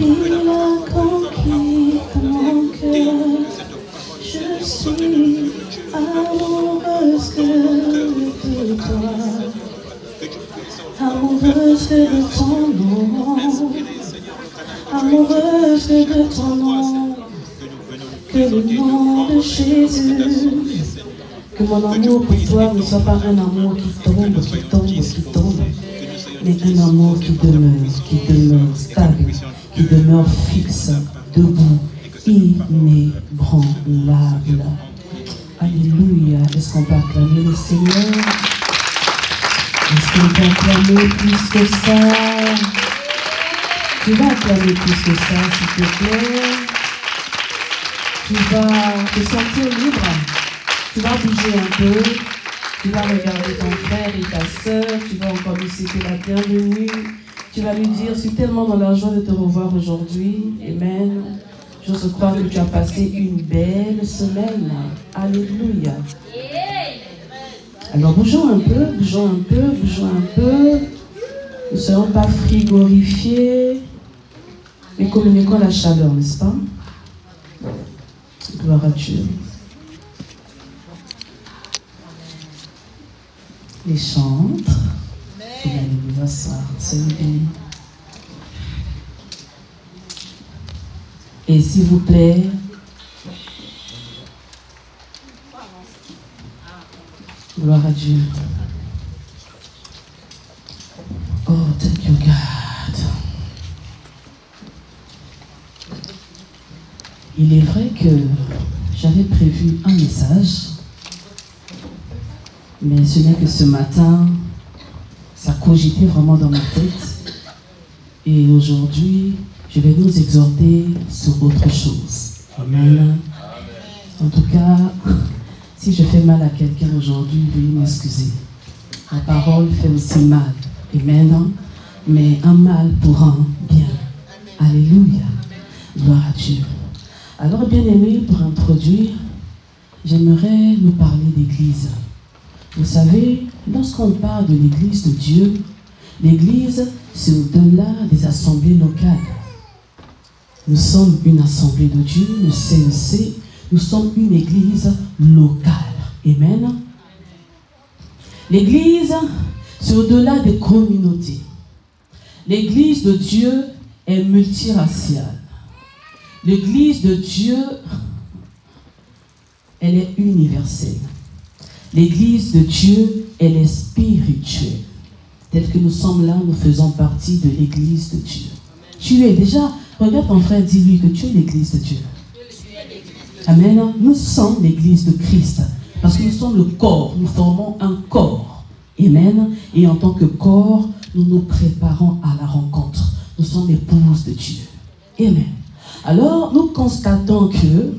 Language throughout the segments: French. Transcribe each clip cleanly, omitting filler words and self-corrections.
Il a conquis mon cœur. Je suis amoureuse de toi. Amoureuse de ton nom. Amoureuse de ton nom. Que le nom de Jésus. Que mon amour pour toi ne soit pas un amour qui tombe, mais un amour qui demeure stable, qui demeure fixe, debout, inébranlable. Alléluia. Est-ce qu'on peut acclamer le Seigneur? Est-ce qu'on peut acclamer plus que ça? Tu vas acclamer plus que ça, s'il te plaît. Tu vas te sentir libre. Tu vas bouger un peu, tu vas regarder ton frère et ta soeur, tu vas encore lui souhaiter la bienvenue, tu vas lui dire, je suis tellement dans la joie de te revoir aujourd'hui, amen. J'ose croire que tu as passé une belle semaine, alléluia. Alors bougeons un peu, bougeons un peu, bougeons un peu, ne serons pas frigorifiés, mais communiquons la chaleur, n'est-ce pas? Gloire à Dieu. Les chantres, vous allez vous asseoir, soyez bénis. Et s'il vous plaît, gloire à Dieu. Oh, thank you, God. Il est vrai que j'avais prévu un message. Mais ce n'est que ce matin, ça cogitait vraiment dans ma tête. Et aujourd'hui, je vais nous exhorter sur autre chose. Amen. En tout cas, si je fais mal à quelqu'un aujourd'hui, veuillez m'excuser. La parole fait aussi mal. Amen. Mais un mal pour un bien. Alléluia. Gloire à Dieu. Alors, bien aimé, pour introduire, j'aimerais nous parler d'église. Vous savez, lorsqu'on parle de l'église de Dieu, l'église, c'est au-delà des assemblées locales. Nous sommes une assemblée de Dieu, le CEC, nous sommes une église locale. Amen. L'église, c'est au-delà des communautés. L'église de Dieu est multiraciale. L'église de Dieu, elle est universelle. L'église de Dieu, elle est spirituelle. Tel que nous sommes là, nous faisons partie de l'église de Dieu. Tu es déjà, regarde ton frère, dis-lui que tu es l'église de Dieu. Amen. Nous sommes l'église de Christ. Parce que nous sommes le corps, nous formons un corps. Amen. Et en tant que corps, nous nous préparons à la rencontre. Nous sommes l'épouses de Dieu. Amen. Alors, nous constatons que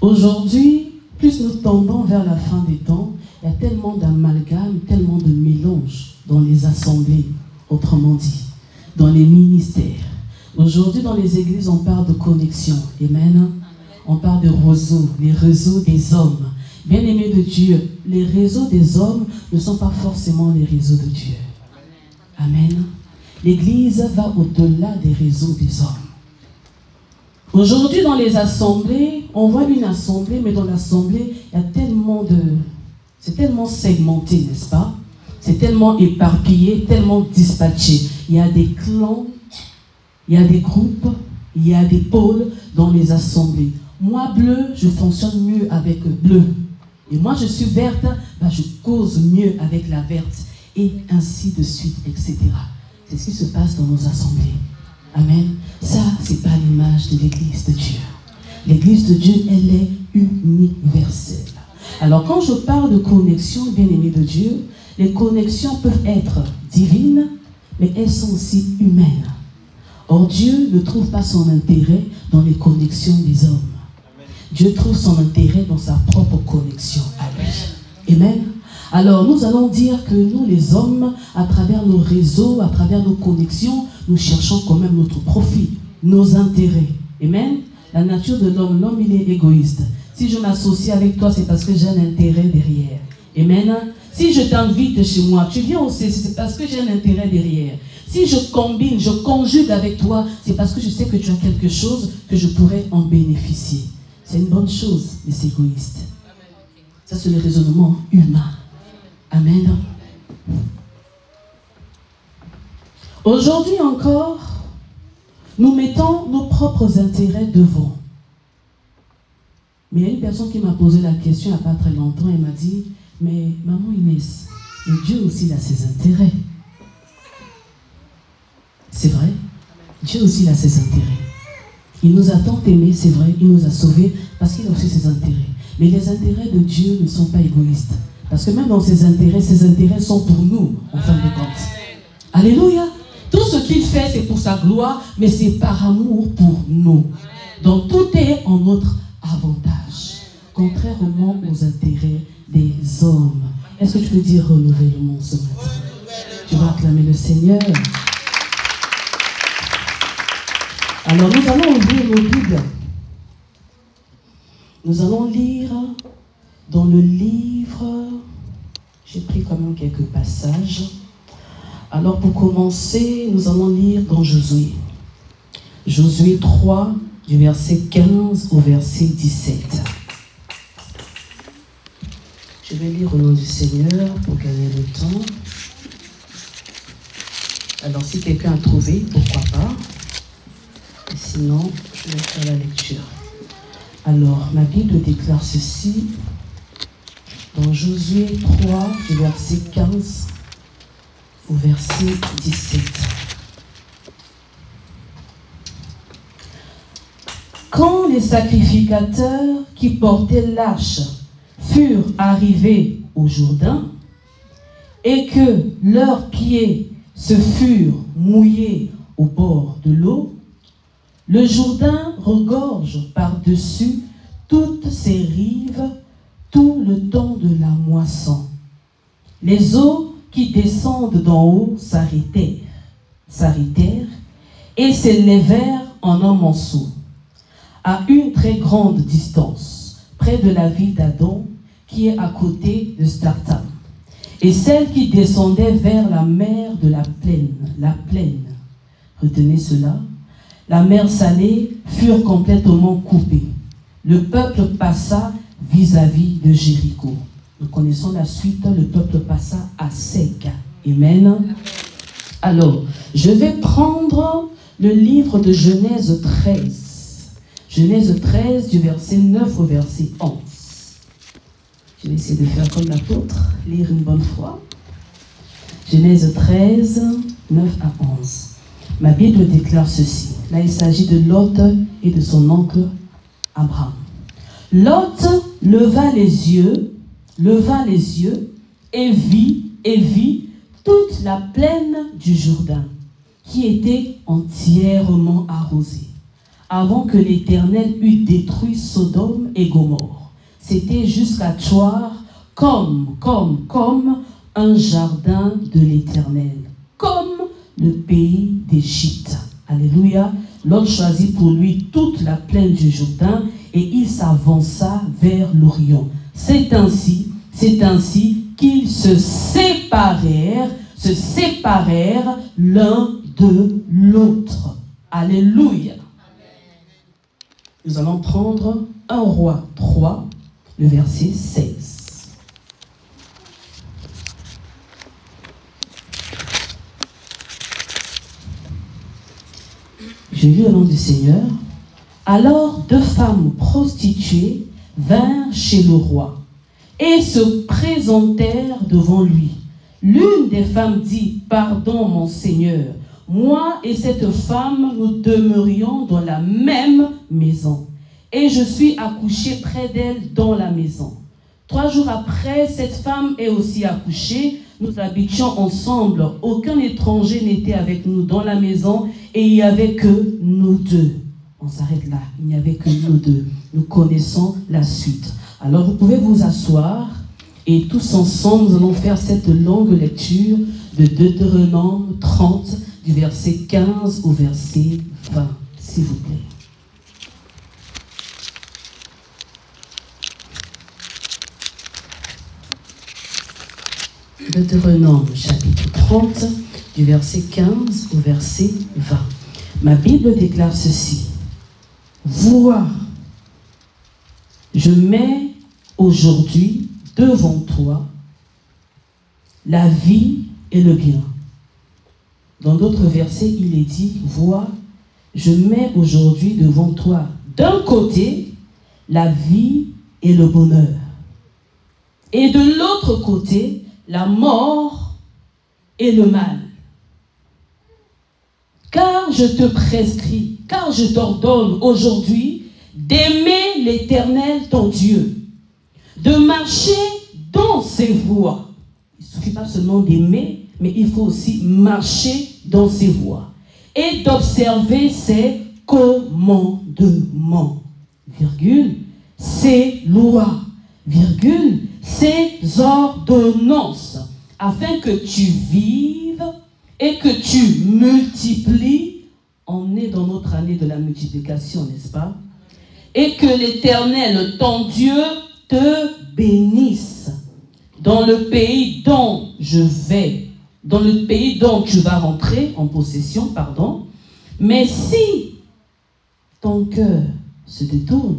aujourd'hui, plus nous tendons vers la fin des temps, il y a tellement d'amalgames, tellement de mélanges dans les assemblées, autrement dit, dans les ministères. Aujourd'hui, dans les églises, on parle de connexion. Amen. On parle de réseaux, les réseaux des hommes. Bien-aimés de Dieu, les réseaux des hommes ne sont pas forcément les réseaux de Dieu. Amen. L'église va au-delà des réseaux des hommes. Aujourd'hui, dans les assemblées, on voit une assemblée, mais dans l'assemblée, il y a tellement de... C'est tellement segmenté, n'est-ce pas? C'est tellement éparpillé, tellement dispatché. Il y a des clans, il y a des groupes, il y a des pôles dans les assemblées. Moi, bleu, je fonctionne mieux avec bleu. Et moi, je suis verte, ben, je cause mieux avec la verte. Et ainsi de suite, etc. C'est ce qui se passe dans nos assemblées. Amen. Ça, c'est pas l'image de l'église de Dieu. L'église de Dieu, elle est universelle. Alors, quand je parle de connexion, bien-aimés de Dieu, les connexions peuvent être divines, mais elles sont aussi humaines. Or, Dieu ne trouve pas son intérêt dans les connexions des hommes. Dieu trouve son intérêt dans sa propre connexion à lui. Amen. Alors, nous allons dire que nous, les hommes, à travers nos réseaux, à travers nos connexions, nous cherchons quand même notre profit, nos intérêts. Amen. La nature de l'homme, l'homme, il est égoïste. Si je m'associe avec toi, c'est parce que j'ai un intérêt derrière. Amen. Si je t'invite chez moi, tu viens aussi, c'est parce que j'ai un intérêt derrière. Si je combine, je conjugue avec toi, c'est parce que je sais que tu as quelque chose que je pourrais en bénéficier. C'est une bonne chose, mais c'est égoïste. Ça, c'est le raisonnement humain. Amen. Aujourd'hui encore, nous mettons nos propres intérêts devant. Mais il y a une personne qui m'a posé la question il n'y a pas très longtemps. Elle m'a dit, mais maman Inès, mais Dieu aussi a ses intérêts. C'est vrai. Dieu aussi a ses intérêts. Il nous a tant aimés, c'est vrai. Il nous a sauvés parce qu'il a aussi ses intérêts. Mais les intérêts de Dieu ne sont pas égoïstes. Parce que même dans ses intérêts sont pour nous, en fin de compte. Alléluia. Tout ce qu'il fait, c'est pour sa gloire, mais c'est par amour pour nous. Donc tout est en notre avantage, contrairement aux intérêts des hommes. Est-ce que tu peux dire renouvellement ce matin? Tu vas acclamer le Seigneur. Alors nous allons ouvrir nos Bibles. Nous allons lire dans le livre, j'ai pris quand même quelques passages. Alors pour commencer, nous allons lire dans Josué. Josué 3, du verset 15 au verset 17. Je vais lire au nom du Seigneur pour gagner le temps. Alors si quelqu'un a trouvé, pourquoi pas. Et sinon, je vais faire la lecture. Alors, ma Bible déclare ceci dans Josué 3, du verset 15 au verset 17. Quand les sacrificateurs qui portaient l'arche furent arrivés au Jourdain et que leurs pieds se furent mouillés au bord de l'eau, le Jourdain regorge par-dessus toutes ses rives tout le temps de la moisson. Les eaux qui descendent d'en haut s'arrêtèrent et s'élevèrent en un monceau, à une très grande distance, près de la ville d'Adon, qui est à côté de Startam, et celles qui descendaient vers la mer de la plaine. Retenez cela. La mer salée furent complètement coupées. Le peuple passa vis-à-vis de Jéricho. Nous connaissons la suite, le peuple passa à sec. Amen. Alors, je vais prendre le livre de Genèse 13. Genèse 13 du verset 9 au verset 11. Je vais essayer de faire comme l'apôtre, lire une bonne fois. Genèse 13, 9 à 11. Ma Bible déclare ceci. Là, il s'agit de Lot et de son oncle Abraham. Lot leva les yeux et vit toute la plaine du Jourdain, qui était entièrement arrosée, avant que l'Éternel eût détruit Sodome et Gomorrhe. C'était jusqu'à Tchoar, comme un jardin de l'Éternel, comme le pays d'Égypte. Alléluia. Lot choisit pour lui toute la plaine du Jourdain et il s'avança vers l'Orient. C'est ainsi qu'ils se séparèrent l'un de l'autre. Alléluia. Nous allons prendre 1 Roi 3, le verset 16. Je lis au nom du Seigneur. Alors 2 femmes prostituées vinrent chez le roi et se présentèrent devant lui. L'une des femmes dit, « Pardon, mon Seigneur, moi et cette femme, nous demeurions dans la même maison, et je suis accouchée près d'elle dans la maison. 3 jours après, cette femme est aussi accouchée. Nous habitions ensemble. Aucun étranger n'était avec nous dans la maison et il n'y avait que nous deux. » On s'arrête là. Il n'y avait que nous deux. Nous connaissons la suite. Alors vous pouvez vous asseoir et tous ensemble, nous allons faire cette longue lecture de Deutéronome 30, du verset 15 au verset 20, s'il vous plaît. Deutéronome chapitre 30, du verset 15 au verset 20. Ma Bible déclare ceci. Vois, je mets aujourd'hui devant toi la vie et le bien. Dans d'autres versets, il est dit, vois, je mets aujourd'hui devant toi d'un côté la vie et le bonheur, et de l'autre côté la mort et le mal. Car je te prescris, car je t'ordonne aujourd'hui d'aimer l'Éternel ton Dieu, de marcher dans ses voies. Il ne suffit pas seulement d'aimer, mais il faut aussi marcher dans ses voies et d'observer ses commandements, virgule, ses lois, virgule, ses ordonnances, afin que tu vives et que tu multiplies. On est dans notre année de la multiplication, n'est-ce pas? Et que l'Éternel, ton Dieu, te bénisse dans le pays dont je vais, dans le pays dont tu vas rentrer en possession, pardon. Mais si ton cœur se détourne,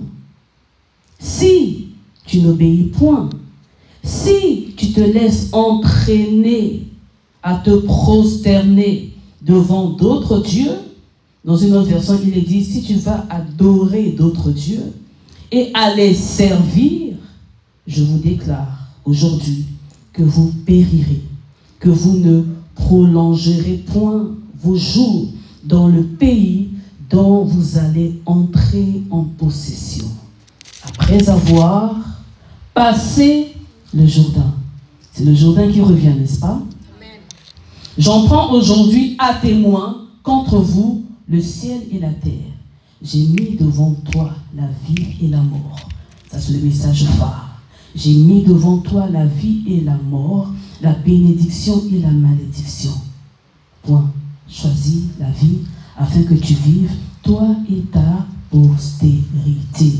si tu n'obéis point, si tu te laisses entraîner à te prosterner devant d'autres dieux, dans une autre version, il est dit, si tu vas adorer d'autres dieux et à les servir, je vous déclare aujourd'hui que vous périrez, que vous ne prolongerez point vos jours dans le pays dont vous allez entrer en possession, après avoir passé le Jourdain. C'est le Jourdain qui revient, n'est-ce pas? J'en prends aujourd'hui à témoin contre vous le ciel et la terre. J'ai mis devant toi la vie et la mort. Ça, c'est le message phare. J'ai mis devant toi la vie et la mort, la bénédiction et la malédiction. Point. Choisis la vie afin que tu vives, toi et ta postérité,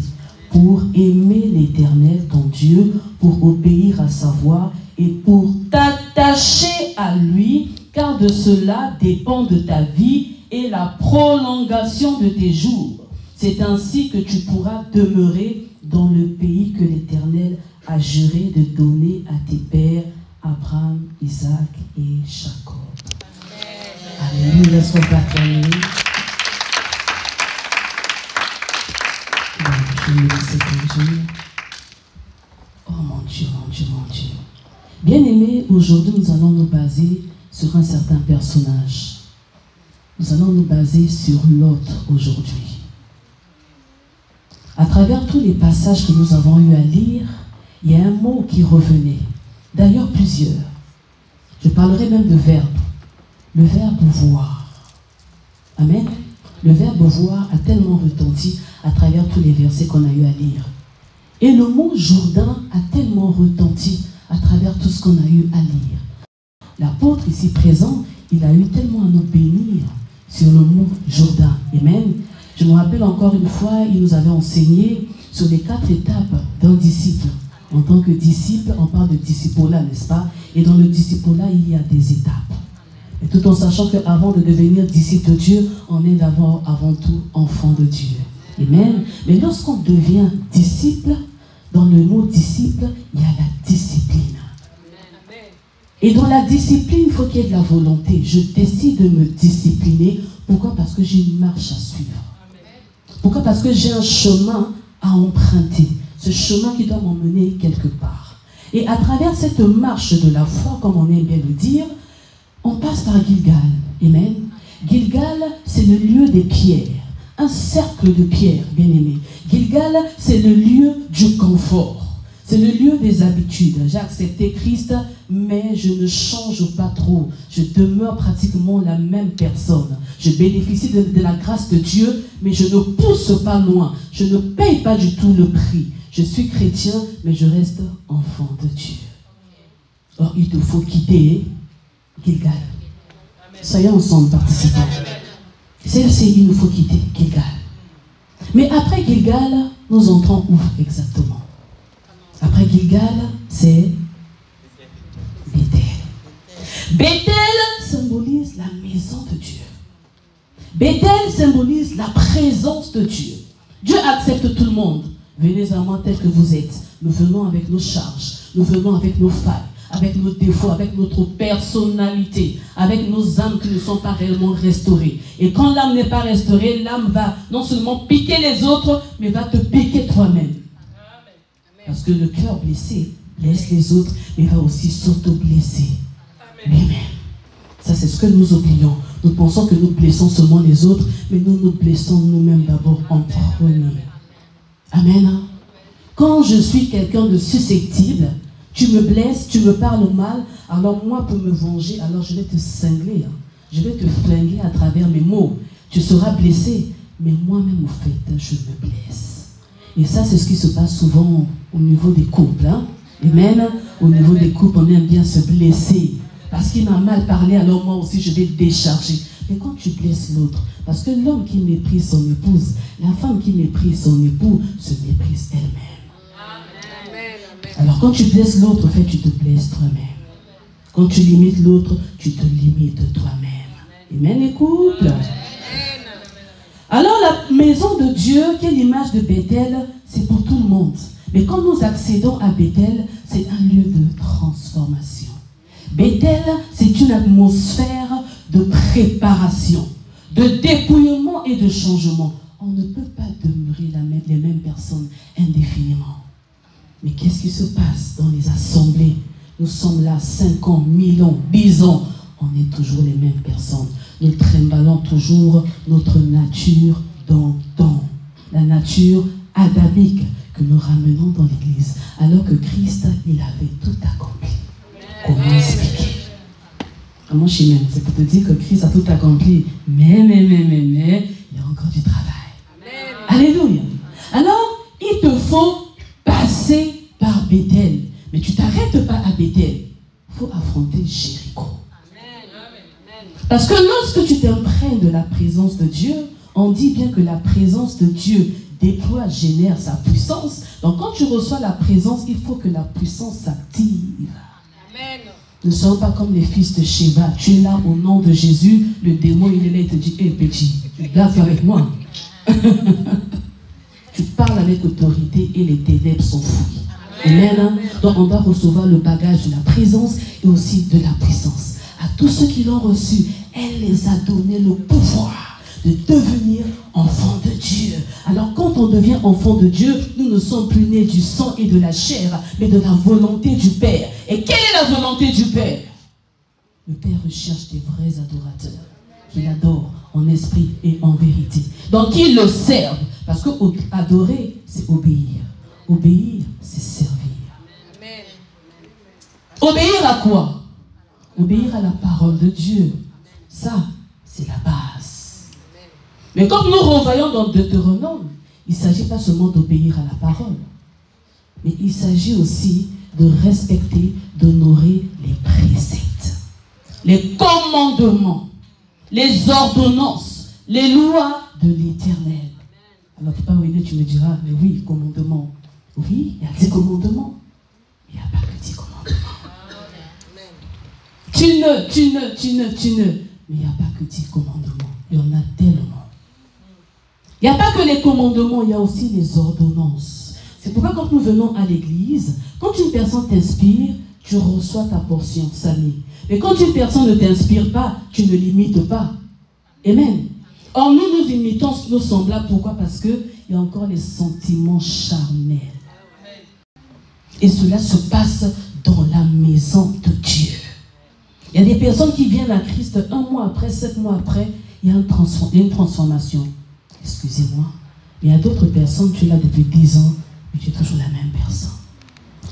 pour aimer l'Éternel, ton Dieu, pour obéir à sa voix et pour t'attacher à lui, car de cela dépend de ta vie et la prolongation de tes jours. C'est ainsi que tu pourras demeurer dans le pays que l'Éternel a juré de donner à tes pères, Abraham, Isaac et Jacob. Alléluia, laisse-moi proclamer. Oh mon Dieu, mon Dieu, mon Dieu. Bien-aimés, aujourd'hui nous allons nous baser sur un certain personnage. Nous allons nous baser sur Lot aujourd'hui. À travers tous les passages que nous avons eu à lire, il y a un mot qui revenait. D'ailleurs, plusieurs. Je parlerai même de verbe. Le verbe voir. Amen. Le verbe voir a tellement retenti à travers tous les versets qu'on a eu à lire. Et le mot Jourdain a tellement retenti à travers tout ce qu'on a eu à lire. L'apôtre ici présent, il a eu tellement à nous bénir sur le mot Jourdain. Amen. Je me rappelle encore une fois, il nous avait enseigné sur les 4 étapes d'un disciple. En tant que disciple, on parle de discipolat, n'est-ce pas? Et dans le discipolat, il y a des étapes. Et tout en sachant qu'avant de devenir disciple de Dieu, on est d'abord, avant tout, enfant de Dieu. Amen. Mais lorsqu'on devient disciple, dans le mot disciple, il y a la discipline. Et dans la discipline, il faut qu'il y ait de la volonté. Je décide de me discipliner. Pourquoi? Parce que j'ai une marche à suivre. Pourquoi? Parce que j'ai un chemin à emprunter. Ce chemin qui doit m'emmener quelque part. Et à travers cette marche de la foi, comme on aime bien le dire, on passe par Gilgal. Amen. Gilgal, c'est le lieu des pierres. Un cercle de pierres, bien aimé. Gilgal, c'est le lieu du confort. C'est le lieu des habitudes. J'ai accepté Christ, mais je ne change pas trop. Je demeure pratiquement la même personne. Je bénéficie de la grâce de Dieu, mais je ne pousse pas loin. Je ne paye pas du tout le prix. Je suis chrétien, mais je reste enfant de Dieu. Or, il te faut quitter Gilgal. Soyons ensemble participants. Il nous faut quitter Gilgal. Mais après Gilgal, nous entrons où exactement? Après Gilgal, c'est Bethel. Bethel, symbolise la maison de Dieu. Bethel symbolise la présence de Dieu. Dieu accepte tout le monde. Venez à moi tel que vous êtes. Nous venons avec nos charges, nous venons avec nos failles, avec nos défauts, avec notre personnalité, avec nos âmes qui ne sont pas réellement restaurées. Et quand l'âme n'est pas restaurée, l'âme va non seulement piquer les autres, mais va te piquer toi-même. Parce que le cœur blessé blesse les autres, mais va aussi s'auto-blesser lui-même. Ça, c'est ce que nous oublions. Nous pensons que nous blessons seulement les autres, mais nous nous blessons nous-mêmes d'abord en premier. Amen. Quand je suis quelqu'un de susceptible, tu me blesses, tu me parles mal, alors moi, pour me venger, alors je vais te cingler. Je vais te flinguer à travers mes mots. Tu seras blessé, mais moi-même, au fait, je me blesse. Et ça, c'est ce qui se passe souvent au niveau des couples. Amen. Au niveau des couples, on aime bien se blesser. Parce qu'il m'a mal parlé, alors moi aussi, je vais décharger. Mais quand tu blesses l'autre, parce que l'homme qui méprise son épouse, la femme qui méprise son époux, se méprise elle-même. Alors quand tu blesses l'autre, en fait, tu te blesses toi-même. Quand tu limites l'autre, tu te limites toi-même. Amen, les couples. Alors la maison de Dieu, qui est l'image de Bethel, c'est pour tout le monde. Mais quand nous accédons à Bethel, c'est un lieu de transformation. Bethel, c'est une atmosphère de préparation, de dépouillement et de changement. On ne peut pas demeurer les mêmes personnes indéfiniment. Mais qu'est-ce qui se passe dans les assemblées? Nous sommes là 5 ans, 1000 ans, 10 ans. On est toujours les mêmes personnes. Nous trimballons toujours notre nature d'antan. La nature adamique que nous ramenons dans l'église. Alors que Christ, il avait tout accompli. Comment expliquer? Comment je m'aime? C'est pour te dire que Christ a tout accompli. Mais, il y a encore du travail. Amen. Alléluia. Alors, il te faut passer par Bethel. Mais tu ne t'arrêtes pas à Bethel. Il faut affronter Jéricho. Parce que lorsque tu t'imprègnes de la présence de Dieu, on dit bien que la présence de Dieu déploie, génère sa puissance. Donc quand tu reçois la présence, il faut que la puissance s'active. Ne sois pas comme les fils de Sheba. Tu es là au nom de Jésus. Le démon, il est là, il te dit, hé petit, là, fais avec moi. Tu parles avec autorité et les ténèbres sont fouillées. Amen. Donc on doit recevoir le bagage de la présence et aussi de la puissance. À tous ceux qui l'ont reçu, elle les a donné le pouvoir de devenir enfants de Dieu. Alors quand on devient enfant de Dieu, nous ne sommes plus nés du sang et de la chair, mais de la volonté du Père. Et quelle est la volonté du Père? Le Père recherche des vrais adorateurs, qui l'adorent en esprit et en vérité. Donc ils le servent, parce que adorer, c'est obéir. Obéir, c'est servir. Obéir à quoi? Obéir à la parole de Dieu. Ça, c'est la base. Mais comme nous revoyons dans Deutéronome, il ne s'agit pas seulement d'obéir à la parole, mais il s'agit aussi de respecter, d'honorer les préceptes, les commandements, les ordonnances, les lois de l'Éternel. Alors tu tu me diras, mais oui, commandement. Oui, il y a 10 commandements. Il n'y a pas que 10 commandements. Tu ne. Mais il n'y a pas que 10 commandements. Il y en a tellement. Il n'y a pas que les commandements, il y a aussi les ordonnances. C'est pourquoi quand nous venons à l'église, quand une personne t'inspire, tu reçois ta portion, Samy. Mais quand une personne ne t'inspire pas, tu ne limites pas. Amen. Or, nous imitons nos semblables. Pourquoi? Parce qu'il y a encore les sentiments charnels. Et cela se passe dans la maison de Dieu. Il y a des personnes qui viennent à Christ 1 mois après, 7 mois après, il y a une transformation. Excusez-moi. Mais il y a d'autres personnes, tu es là depuis 10 ans, mais tu es toujours la même personne.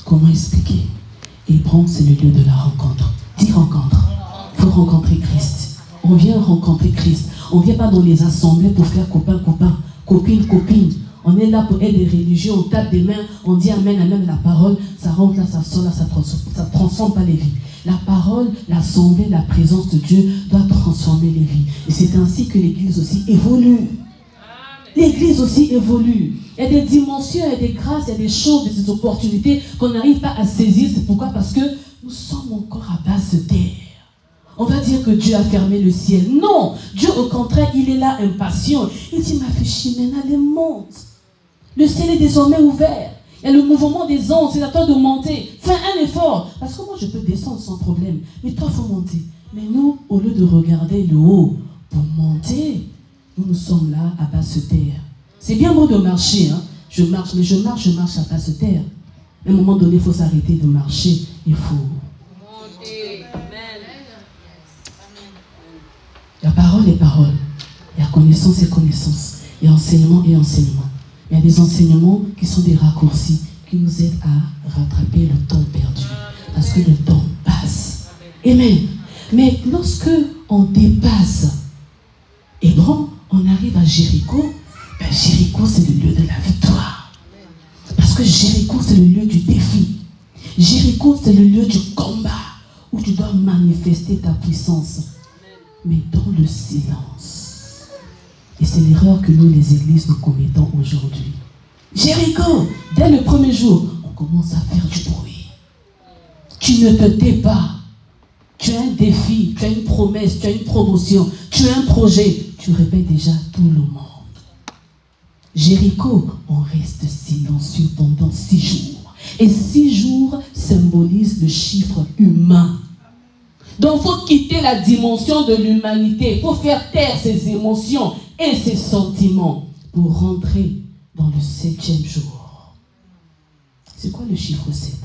Comment expliquer? Hébron, c'est le lieu de la rencontre. Dis rencontre. Il faut rencontrer Christ. On vient rencontrer Christ. On ne vient pas dans les assemblées pour faire copain, copine. On est là pour aider les religieux, on tape des mains, on dit amen, amen, la parole, ça rentre là, ça sort là, ça ne transforme pas les vies. La parole, l'assemblée, la présence de Dieu doit transformer les vies. Et c'est ainsi que l'Église aussi évolue. L'Église aussi évolue. Il y a des dimensions, il y a des grâces, il y a des choses, des opportunités qu'on n'arrive pas à saisir. C'est pourquoi? Parce que nous sommes encore à base de terre. On va dire que Dieu a fermé le ciel. Non, Dieu au contraire, il est là impatient. Il dit, ma fille Chimène, allez, monte. Le ciel est désormais ouvert. Il y a le mouvement des anges, c'est à toi de monter. Fais un effort. Parce que moi, je peux descendre sans problème. Mais toi, il faut monter. Mais nous, au lieu de regarder le haut pour monter, nous sommes là à pas se taire. C'est bien beau de marcher. Hein? Je marche, mais je marche à pas se taire. À un moment donné, il faut s'arrêter de marcher. Il faut monter. Il y a parole et parole. Il y a connaissance et connaissance. Il y a enseignement et enseignement. Il y a des enseignements qui sont des raccourcis qui nous aident à rattraper le temps perdu. Parce que le temps passe. Amen. Mais lorsque on dépasse Hébron, on arrive à Jéricho. Ben Jéricho, c'est le lieu de la victoire. Parce que Jéricho, c'est le lieu du défi. Jéricho, c'est le lieu du combat où tu dois manifester ta puissance. Mais dans le silence. Et c'est l'erreur que nous, les églises, nous commettons aujourd'hui. Jéricho, dès le premier jour, on commence à faire du bruit. Tu ne te tais pas. Tu as un défi, tu as une promesse, tu as une promotion, tu as un projet. Tu réveilles déjà tout le monde. Jéricho, on reste silencieux pendant 6 jours. Et 6 jours symbolisent le chiffre humain. Donc, il faut quitter la dimension de l'humanité. Il faut faire taire ses émotions et ses sentiments pour rentrer dans le 7e jour. C'est quoi le chiffre 7?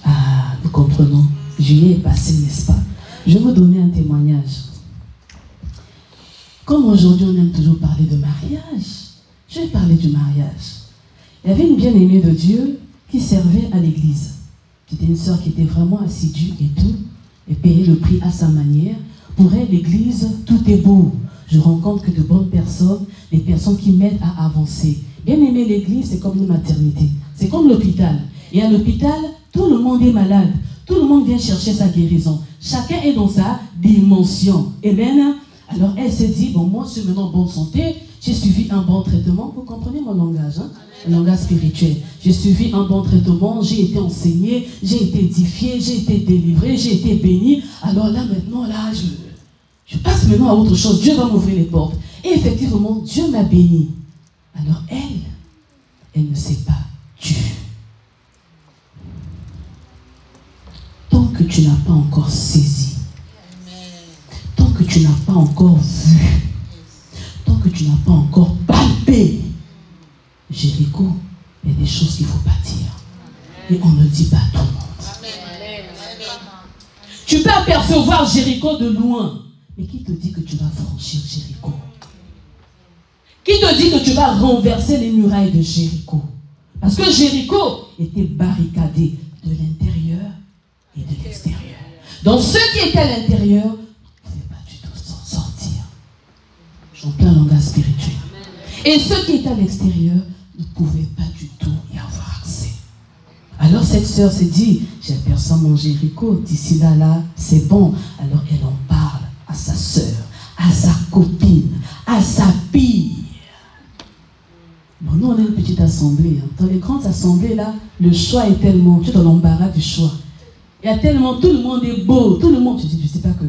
Ah, nous comprenons. Juillet est passé, n'est-ce pas? Je vais vous donner un témoignage. Comme aujourd'hui, on aime toujours parler de mariage, je vais parler du mariage. Il y avait une bien-aimée de Dieu qui servait à l'église. C'était une sœur qui était vraiment assidue et tout, et payait le prix à sa manière. Pour elle, l'église, tout est beau. Je rencontre que de bonnes personnes, des personnes qui m'aident à avancer. Bien aimer l'église, c'est comme une maternité. C'est comme l'hôpital. Et à l'hôpital, tout le monde est malade. Tout le monde vient chercher sa guérison. Chacun est dans sa dimension. Amen. Alors elle s'est dit, bon, moi je suis maintenant en bonne santé, j'ai suivi un bon traitement. Vous comprenez mon langage, hein? Le langage spirituel. J'ai suivi un bon traitement, j'ai été enseigné, j'ai été édifié, j'ai été délivré, j'ai été béni. Alors là, maintenant, là, je passe maintenant à autre chose. Dieu va m'ouvrir les portes. Et effectivement, Dieu m'a béni. Alors elle ne s'est pas tue. Tant que tu n'as pas encore saisi, tant que tu n'as pas encore vu, tant que tu n'as pas encore palpé, Jéricho, il y a des choses qu'il ne faut pas dire. Et on ne dit pas à tout le monde. Tu peux apercevoir Jéricho de loin. Mais qui te dit que tu vas franchir Jéricho? Qui te dit que tu vas renverser les murailles de Jéricho? Parce que Jéricho était barricadé de l'intérieur et de l'extérieur. Donc ceux qui étaient à l'intérieur ne pouvaient pas du tout s'en sortir. En plein langage spirituel. Et ceux qui étaient à l'extérieur ne pouvaient pas du tout y avoir accès. Alors cette sœur s'est dit, j'aperçois mon Jéricho, d'ici là, c'est bon. Alors elle en parle à sa sœur, à sa copine, à sa fille. Bon, nous on est une petite assemblée. Hein. Dans les grandes assemblées là, le choix est tellement, tu es dans l'embarras du choix. Il y a tellement, tout le monde est beau, tout le monde, je dis, je sais pas que,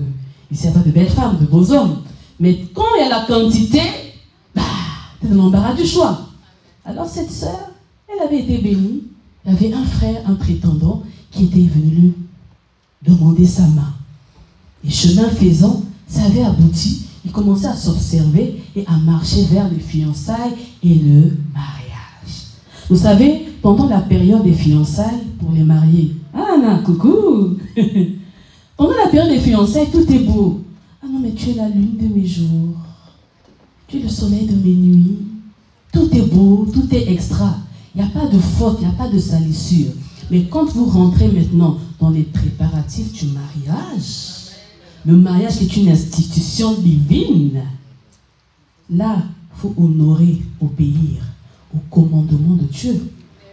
ici il n'y a pas de belles femmes, de beaux hommes. Mais quand il y a la quantité, bah, tu es dans l'embarras du choix. Alors cette sœur, elle avait été bénie. Il y avait un frère, un prétendant, qui était venu lui demander sa main. Et chemin faisant, ça avait abouti. Il commençait à s'observer et à marcher vers les fiançailles et le mariage. Vous savez, pendant la période des fiançailles, pour les mariés, ah non, coucou. Pendant la période des fiançailles, tout est beau. Ah non, mais tu es la lune de mes jours. Tu es le soleil de mes nuits. Tout est beau, tout est extra. Il n'y a pas de faute, il n'y a pas de salissure. Mais quand vous rentrez maintenant dans les préparatifs du mariage, le mariage est une institution divine. Là, il faut honorer, obéir au commandement de Dieu,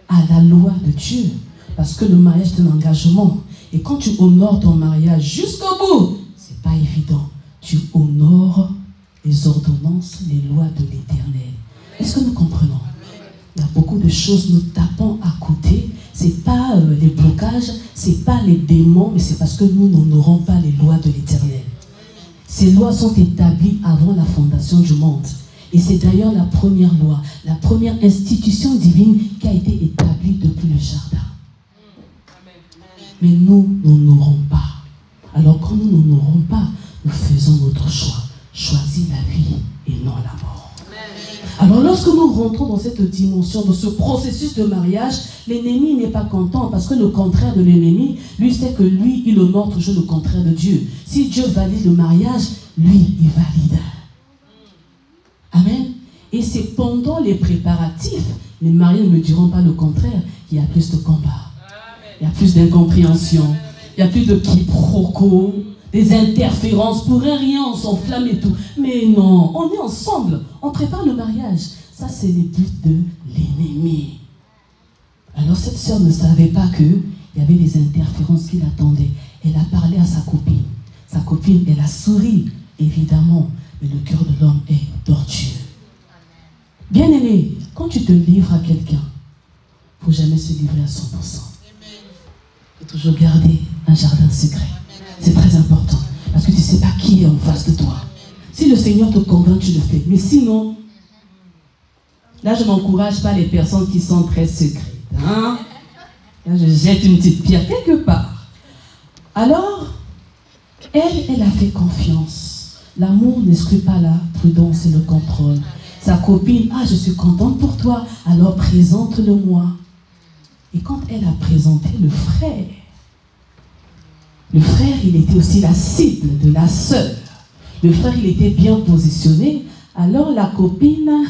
à la loi de Dieu. Parce que le mariage est un engagement. Et quand tu honores ton mariage jusqu'au bout, ce n'est pas évident. Tu honores les ordonnances, les lois de l'Éternel. Est-ce que nous comprenons? Il y a beaucoup de choses, nous tapons à côté. c'est pas les blocages, c'est pas les démons, mais c'est parce que nous n'honorons pas les lois de l'Éternel. Ces lois sont établies avant la fondation du monde. Et c'est d'ailleurs la première loi, la première institution divine qui a été établie depuis le jardin. Mais nous n'honorons pas. Alors quand nous n'honorons pas, nous faisons notre choix. Choisir la vie et non la mort. Alors lorsque nous rentrons dans cette dimension, dans ce processus de mariage, l'ennemi n'est pas content parce que le contraire de l'ennemi, lui c'est que lui, il honore toujours le contraire de Dieu. Si Dieu valide le mariage, lui, il valide. Amen. Et c'est pendant les préparatifs, les mariés ne me diront pas le contraire, qu'il y a plus de combats, il y a plus d'incompréhension, il y a plus de quiproquos, des interférences, pour rien on s'enflamme et tout. Mais non, on est ensemble, on prépare le mariage. Ça c'est le but de l'ennemi. Alors cette sœur ne savait pas qu'il y avait des interférences qui l'attendaient. Elle a parlé à sa copine. Sa copine, elle a souri, évidemment. Mais le cœur de l'homme est tortueux. Bien-aimé, quand tu te livres à quelqu'un, il ne faut jamais se livrer à 100%. Il faut toujours garder un jardin secret. C'est très important. Parce que tu ne sais pas qui est en face de toi. Si le Seigneur te convainc, tu le fais. Mais sinon, là je n'encourage pas les personnes qui sont très secrètes. Hein? Là je jette une petite pierre quelque part. Alors, elle a fait confiance. L'amour n'exclut pas la prudence et le contrôle. Sa copine, je suis contente pour toi, alors présente-le-moi. Et quand elle a présenté le frère, il était aussi la cible de la sœur. Le frère, il était bien positionné. Alors la copine,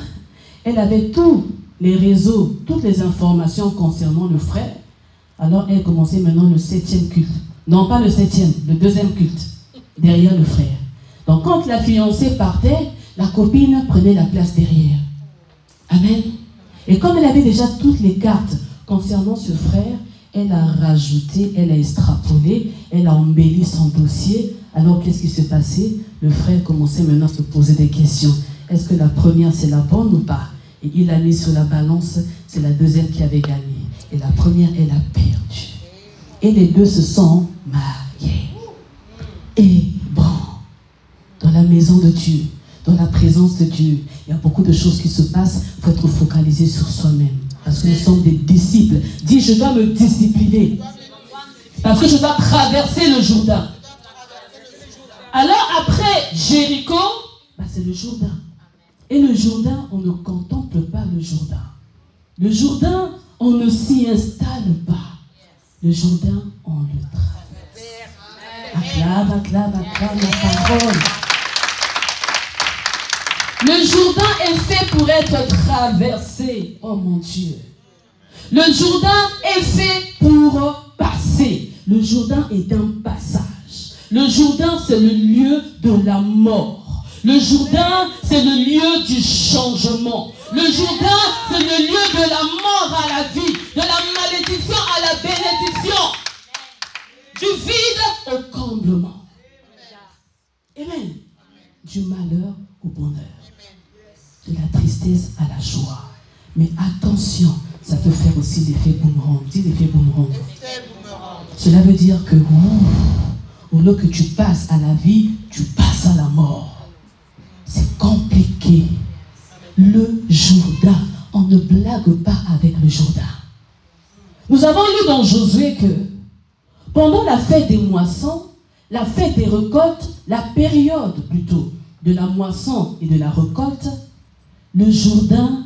elle avait tous les réseaux, toutes les informations concernant le frère. Alors elle commençait maintenant le 7e culte. Non, pas le 7e, le 2e culte, derrière le frère. Donc quand la fiancée partait, la copine prenait la place derrière. Amen. Et comme elle avait déjà toutes les cartes concernant ce frère, elle a rajouté, elle a extrapolé, elle a embelli son dossier. Alors qu'est-ce qui s'est passé? Le frère commençait maintenant à se poser des questions. Est-ce que la première c'est la bonne ou pas? Et il a mis sur la balance, c'est la deuxième qui avait gagné. Et la première, elle a perdu. Et les deux se sont mariés. Et bon, dans la maison de Dieu, dans la présence de Dieu, il y a beaucoup de choses qui se passent. Il faut être focalisé sur soi-même. Parce que nous sommes des disciples. Dis, je dois me discipliner. Parce que je dois traverser le Jourdain. Alors après Jéricho, c'est le Jourdain. Et le Jourdain, on ne contemple pas le Jourdain. Le Jourdain, on ne s'y installe pas. Le Jourdain, on le traverse. Acclame la parole. Le Jourdain est fait pour être traversé. Oh mon Dieu. Le Jourdain est fait pour passer. Le Jourdain est un passage. Le Jourdain, c'est le lieu de la mort. Le Jourdain, c'est le lieu du changement. Le Jourdain, c'est le lieu de la mort à la vie, de la malédiction à la bénédiction, du vide au comblement. Amen. Du malheur au bonheur. De la tristesse à la joie. Mais attention, ça peut faire aussi l'effet boomerang. Dis l'effet boomerang. Cela veut dire que au lieu que tu passes à la vie, tu passes à la mort. C'est compliqué. Le Jourdain, on ne blague pas avec le Jourdain. Nous avons lu dans Josué que pendant la fête des moissons, la fête des récoltes, la période plutôt de la moisson et de la récolte, le Jourdain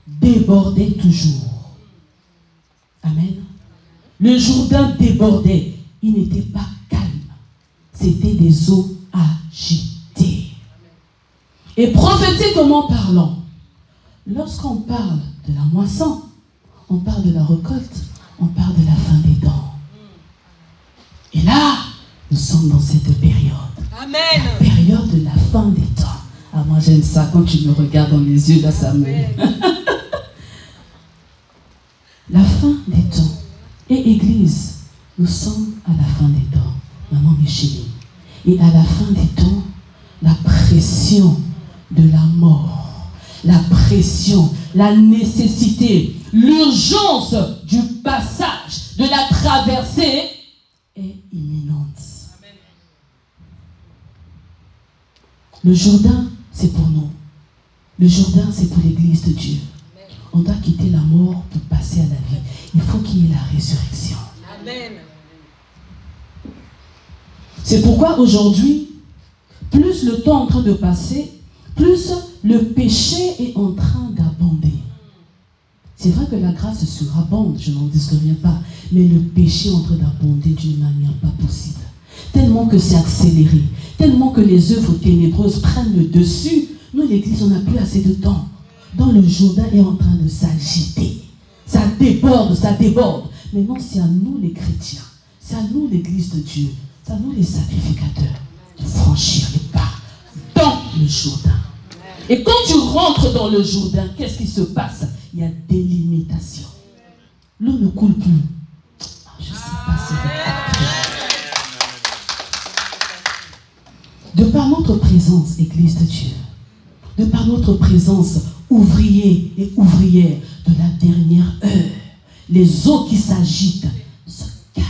débordait toujours. Amen. Le Jourdain débordait. Il n'était pas calme. C'était des eaux agitées. Et prophétiquement parlant, lorsqu'on parle de la moisson, on parle de la récolte, on parle de la fin des temps. Et là, nous sommes dans cette période. Amen. La période de la fin des temps. Ah, moi j'aime ça, quand tu me regardes dans les yeux, là ça me... La fin des temps. Et Église, nous sommes à la fin des temps. Maman Micheline. Et à la fin des temps, la pression de la mort, la pression, la nécessité L'urgence du passage, de la traversée est imminente. Le Jourdain, c'est pour nous. Le Jourdain, c'est pour l'Église de Dieu. On doit quitter la mort pour passer à la vie. Il faut qu'il y ait la résurrection. Amen. C'est pourquoi aujourd'hui, plus le temps est en train de passer, plus le péché est en train d'abonder. C'est vrai que la grâce surabonde, je n'en disconviens pas, mais le péché est en train d'abonder d'une manière pas possible. Tellement que c'est accéléré, tellement que les œuvres ténébreuses prennent le dessus. Nous, l'Église, on n'a plus assez de temps. Dans le Jourdain est en train de s'agiter. Ça déborde, ça déborde. Maintenant, c'est à nous les chrétiens, c'est à nous l'Église de Dieu, c'est à nous les sacrificateurs de franchir les pas dans le Jourdain. Et quand tu rentres dans le Jourdain, qu'est-ce qui se passe? Il y a délimitation. L'eau ne coule plus. Je ne sais pas si vous comprenez. De par notre présence, Église de Dieu, de par notre présence, ouvriers et ouvrières de la dernière heure, les eaux qui s'agitent se calment.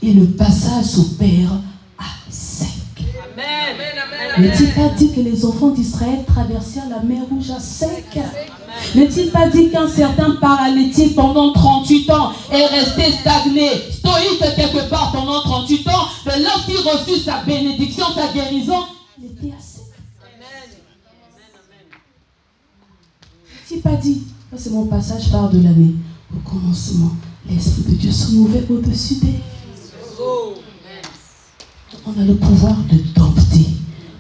Et le passage s'opère à sec. N'est-il pas dit que les enfants d'Israël traversèrent la mer Rouge à sec? N'est-il pas dit qu'un certain paralytique pendant 38 ans est resté stagné, stoïque quelque part pendant 38 ans, mais lorsqu'il reçut sa bénédiction, sa guérison, il était à sec? N'est-il pas dit, c'est mon passage phare de l'année, au commencement, l'Esprit de Dieu se mouvait au-dessus d'elle. On a le pouvoir de dompter,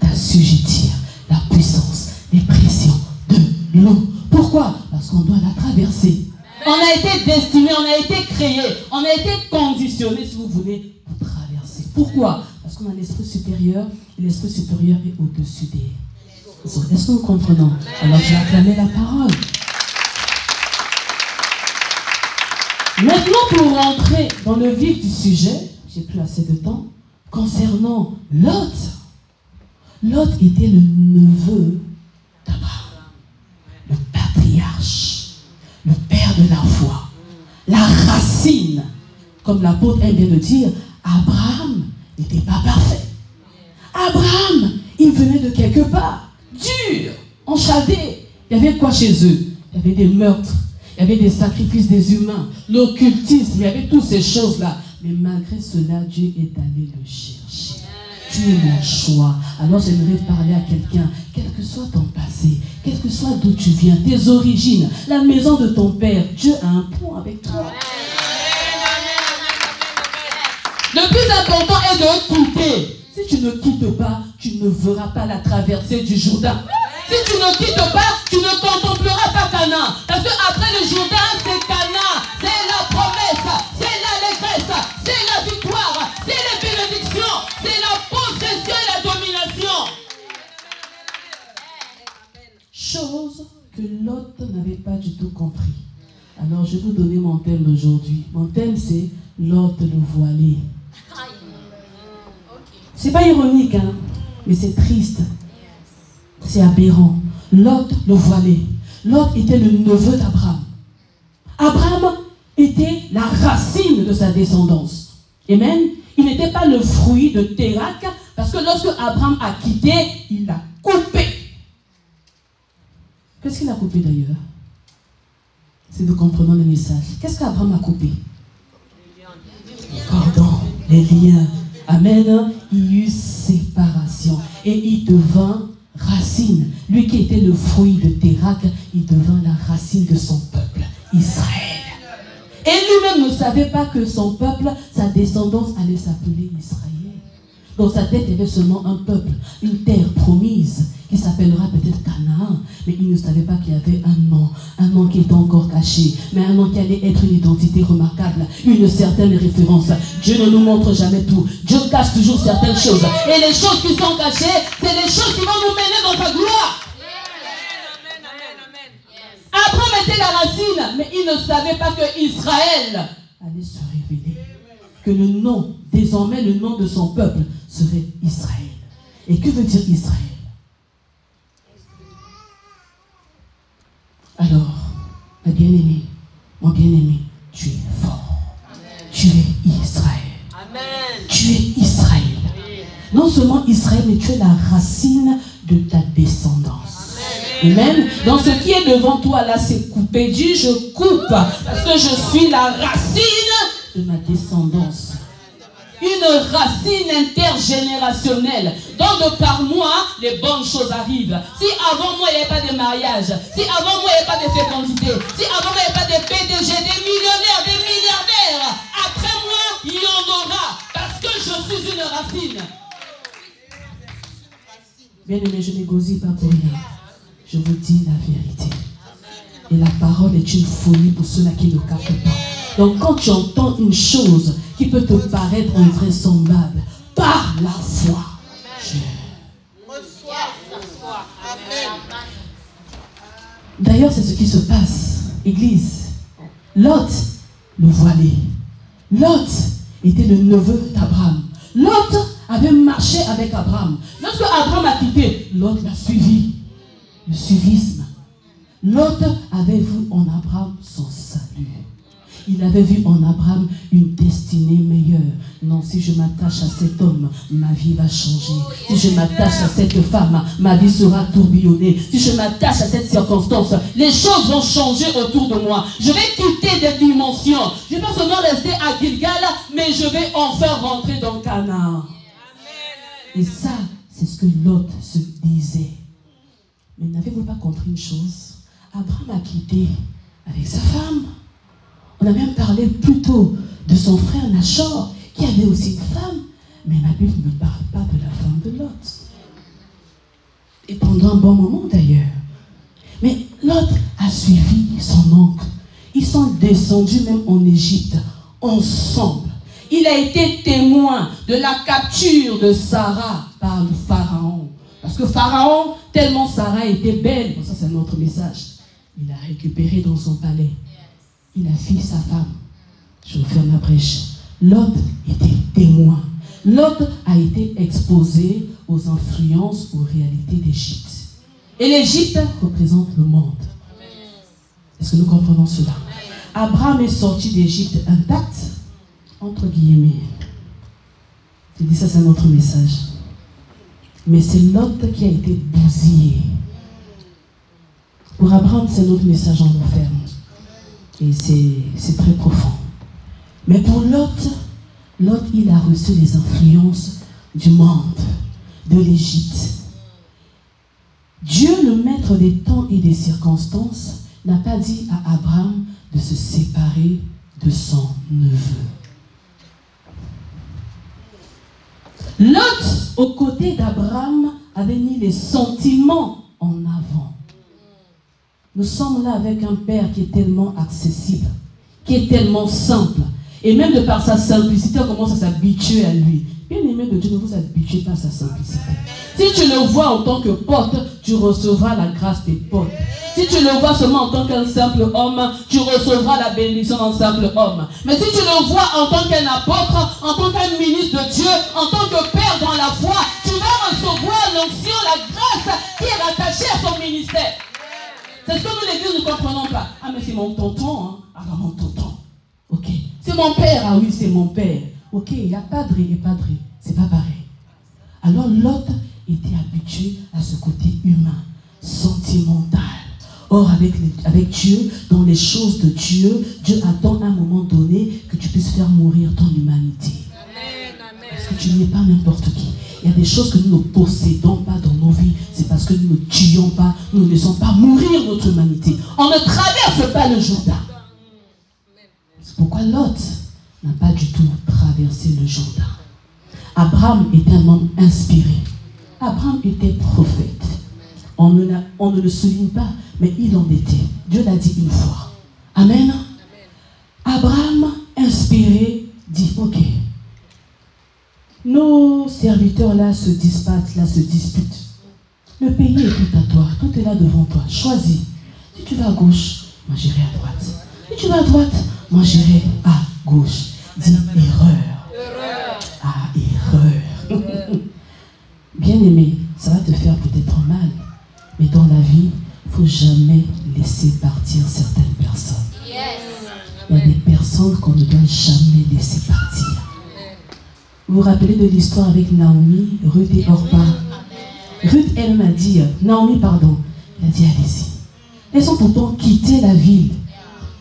d'assujettir la puissance, les pressions de l'eau. Pourquoi? Parce qu'on doit la traverser. On a été destiné, on a été créé, on a été conditionné, si vous voulez, pour traverser. Pourquoi? Parce qu'on a l'esprit supérieur, et l'esprit supérieur est au-dessus d'elle. Est-ce que nous comprenons? Alors je vais acclamer la parole. Maintenant, pour rentrer dans le vif du sujet, j'ai plus assez de temps, concernant Lot. Lot était le neveu d'Abraham, le patriarche, le père de la foi, la racine. Comme l'apôtre aime bien le dire, Abraham n'était pas parfait. Abraham, il venait de quelque part, dur, en Chaldée. Il y avait quoi chez eux? Il y avait des meurtres, il y avait des sacrifices des humains, l'occultisme, il y avait toutes ces choses-là. Mais malgré cela, Dieu est allé le chercher. Tu es mon choix. Alors j'aimerais parler à quelqu'un, quel que soit ton passé, quel que soit d'où tu viens, tes origines, la maison de ton père, Dieu a un plan avec toi. Le plus important est de quitter. Si tu ne quittes pas, tu ne verras pas la traversée du Jourdain. Si tu ne quittes pas, tu ne contempleras pas Canaan. Parce qu'après le Jourdain, c'est Canaan. C'est la promesse, c'est l'allégresse, c'est la victoire, c'est les bénédictions, c'est la possession et la domination. Chose que Lot n'avait pas du tout compris. Alors je vais vous donner mon thème d'aujourd'hui. Mon thème c'est Lot le voilé. C'est pas ironique, hein, mais c'est triste. C'est aberrant. Lot le voilé. Lot était le neveu d'Abraham. Abraham était la racine de sa descendance. Amen. Il n'était pas le fruit de Térak, parce que lorsque Abraham a quitté, il l'a coupé. Qu'est-ce qu'il a coupé d'ailleurs? Si nous comprenons le message. Qu'est-ce qu'Abraham a coupé? Les cordons, les liens. Amen. Il y eut séparation. Et il devint racine. Lui qui était le fruit de Térak, il devint la racine de son peuple, Israël. Et lui-même ne savait pas que son peuple, sa descendance allait s'appeler Israël. Dans sa tête, il y avait seulement un peuple, une terre promise, qui s'appellera peut-être Canaan. Mais il ne savait pas qu'il y avait un nom qui était encore caché, mais un nom qui allait être une identité remarquable, une certaine référence. Dieu ne nous montre jamais tout. Dieu cache toujours certaines choses. Et les choses qui sont cachées, c'est les choses qui vont nous mener dans sa gloire. Abraham était la racine, mais il ne savait pas que Israël allait se révéler. Que le nom, désormais le nom de son peuple, serait Israël. Et que veut dire Israël? Alors, bien-aimé, tu es fort. Amen. Tu es Israël. Amen. Tu es Israël. Oui. Non seulement Israël, mais tu es la racine de ta descendance. Amen. Et même dans ce qui est devant toi, là, c'est coupé. Dis, je coupe parce que je suis la racine de ma descendance. Une racine intergénérationnelle. Donc de par moi, les bonnes choses arrivent. Si avant moi, il n'y avait pas de mariage, si avant moi, il n'y avait pas de fécondité, si avant moi, il n'y avait pas de PDG, des millionnaires, des milliardaires, après moi, il y en aura. Parce que je suis une racine. Bien aimé, je négocie pas pour rien. Je vous dis la vérité. Et la parole est une folie pour ceux-là qui ne captent pas. Donc quand tu entends une chose qui peut te paraître invraisemblable, par la foi, d'ailleurs, c'est ce qui se passe, Église. Lot, le voilé. Lot était le neveu d'Abraham. Lot avait marché avec Abraham. Lorsque Abraham a quitté, Lot l'a suivi. Le suivisme. Lot avait vu en Abraham son salut. Il avait vu en Abraham une destinée meilleure. Non, si je m'attache à cet homme, ma vie va changer. Si je m'attache à cette femme, ma vie sera tourbillonnée. Si je m'attache à cette circonstance, les choses vont changer autour de moi. Je vais quitter des dimensions. Je ne vais pas seulement rester à Gilgal, mais je vais enfin rentrer dans Canaan. Et ça, c'est ce que Lot se disait. Mais n'avez-vous pas compris une chose? Abraham a quitté avec sa femme. On a même parlé plutôt de son frère Nachor, qui avait aussi une femme. Mais la Bible ne parle pas de la femme de Lot. Et pendant un bon moment d'ailleurs. Mais Lot a suivi son oncle. Ils sont descendus même en Égypte, ensemble. Il a été témoin de la capture de Sarah par le Pharaon. Parce que Pharaon, tellement Sarah était belle, bon, ça c'est un autre message, il l'a récupérée dans son palais. Il a fui sa femme. Je referme la brèche. Lot était témoin. Lot a été exposé aux influences, aux réalités d'Égypte. Et l'Égypte représente le monde. Est-ce que nous comprenons cela? Abraham est sorti d'Égypte intact, entre guillemets. Je dis ça, c'est un autre message. Mais c'est Lot qui a été bousillé. Pour Abraham, c'est notre message en enferme. Et c'est très profond. Mais pour Lot, il a reçu les influences du monde, de l'Égypte. Dieu, le maître des temps et des circonstances, n'a pas dit à Abraham de se séparer de son neveu. Lot, aux côtés d'Abraham, avait mis les sentiments en avant. Nous sommes là avec un Père qui est tellement accessible, qui est tellement simple. Et même de par sa simplicité, on commence à s'habituer à lui. Bien-aimé de Dieu, ne vous habituez pas à sa simplicité. Si tu le vois en tant que porte, tu recevras la grâce des portes. Si tu le vois seulement en tant qu'un simple homme, tu recevras la bénédiction d'un simple homme. Mais si tu le vois en tant qu'un apôtre, en tant qu'un ministre de Dieu, en tant que Père dans la foi, tu vas recevoir l'onction, la grâce qui est rattachée à son ministère. C'est ce que nous, l'Église, ne comprenons pas. Ah, mais c'est mon tonton, hein. Ah, mon tonton. Ok. C'est mon père. Ah oui, c'est mon père. Ok, il y a padre et padre. C'est pas pareil. Alors, Lot était habitué à ce côté humain, sentimental. Or, avec Dieu, dans les choses de Dieu, Dieu attend à un moment donné que tu puisses faire mourir ton humanité. Amen. Parce que tu n'es pas n'importe qui. Il y a des choses que nous ne possédons pas dans nos vies. C'est parce que nous ne tuons pas, nous ne laissons pas mourir notre humanité. On ne traverse pas le Jourdain. C'est pourquoi Lot n'a pas du tout traversé le Jourdain. Abraham était un homme inspiré. Abraham était prophète. On ne le souligne pas, mais il en était. Dieu l'a dit une fois. Amen. Abraham, inspiré, dit, ok, nos serviteurs là se disputent, Le pays est tout à toi, tout est là devant toi. Choisis. Si tu vas à gauche, moi j'irai à droite. Si tu vas à droite, moi j'irai à gauche. Dis erreur. Ah, erreur. Bien aimé, ça va te faire peut-être mal. Mais dans la vie, il ne faut jamais laisser partir certaines personnes. Il y a des personnes qu'on ne doit jamais laisser partir. Vous vous rappelez de l'histoire avec Naomi, Ruth et Orpa? Ruth, elle m'a dit, Naomi, pardon, elle a dit, allez-y. Elles ont pourtant quitté la ville.